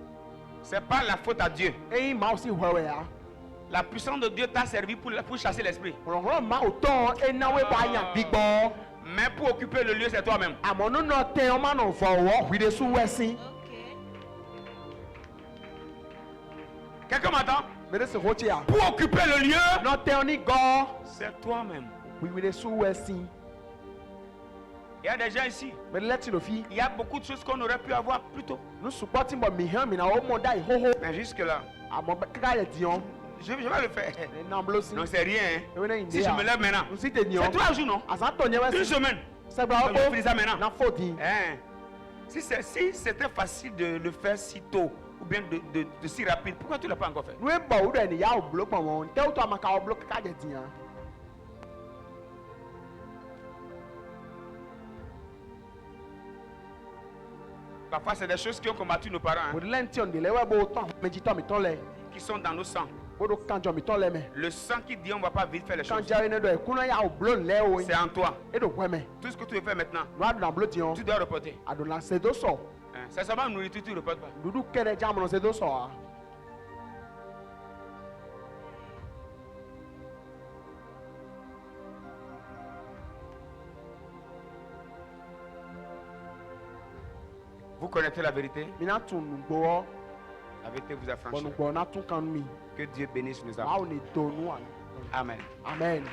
C'est pas la faute à Dieu. Eyi ma o si hwewe ya. La puissance de Dieu t'a servi pour chasser l'esprit. Ọ̀rọ̀ ma ò tán enáwó bá yàn gbígbọ́. Mais pour occuper le lieu, c'est toi-même. Àmọ́ nínú ọtẹ ọmọ náà fọwọ́ hùwìdí sún wẹ́sìn. Ok. Quelqu'un m'entend? Mẹ́rin sì hóchi à. Pour occuper le lieu, N'ọtẹ oní gan. c'est toi-même. Hùwìdí sún wẹ́sìn. Il y a des gens ici. Mẹ́rin lẹ́tì ló fi. Il y a beaucoup de choses qu'on aurait pu avoir plus tôt. Ní sùpọ́ tí mo mìíràn mìíràn ó mọ̀ dá ìhóhó. Mais jusque-là, Àmọ́ kíkà yẹ diyan. je vais le faire. Ní nàmbolo sí. Non, c'est rien. Hein. Ewé náà Si ìdí je à. me lève maintenant, N sì tè diyan. c'est 3 jours, non? Àsántò nyẹ Une wẹ́sìn. semaine. Sẹ́gbà Je ọgbó. fais ça maintenant. N'a fò di. Hein? Si c'était facile de le faire si tôt, ou bien de si rapide, pourquoi tu ne l'as pas encore fait? Nú bọ̀ wúdọ̀ ẹ̀ nìyá ò bùlọ̀ pọ̀ wọn. Ntẹ́ wútọ̀ àmàkà ọ̀ bùlọ̀ kíkà yẹ diyan. Parfois, c'est des choses qui ont combattu nos parents, hein, Bòdì lẹ́yìn tí ọ̀nìlẹ̀ wẹ́ bó tán méjì tán mi tán lẹ̀. qui sont dans nos sangs. Bòdò kanjọ mi tán lẹ̀ mẹ́. Le sang qui dit on ne va pas vite faire les choses, Kanjọ yẹn dọ̀ ẹ̀kúnná yà ò bùlọ̀ lẹ́ o. c'est en toi. Edo wẹ́mẹ̀. Tout ce que tu veux faire maintenant, Nú àdùnnà bùlọ̀ diyan. tu dois reporter. Àdùnnà ṣèdó sọ̀. Hein? C'est seulement nourriture, tu ne reportes pas. Dudu kẹrẹ jámọ̀nà ṣèdó sọ̀ à. Vous connaissez la vérité. Mina tún nùgbọ́ La vérité vous a franchi. bọ̀nùgbọ̀ náà tún kan mi. Que Dieu bénisse nos âmes. Báwo ni tonu à. Amen. Amen.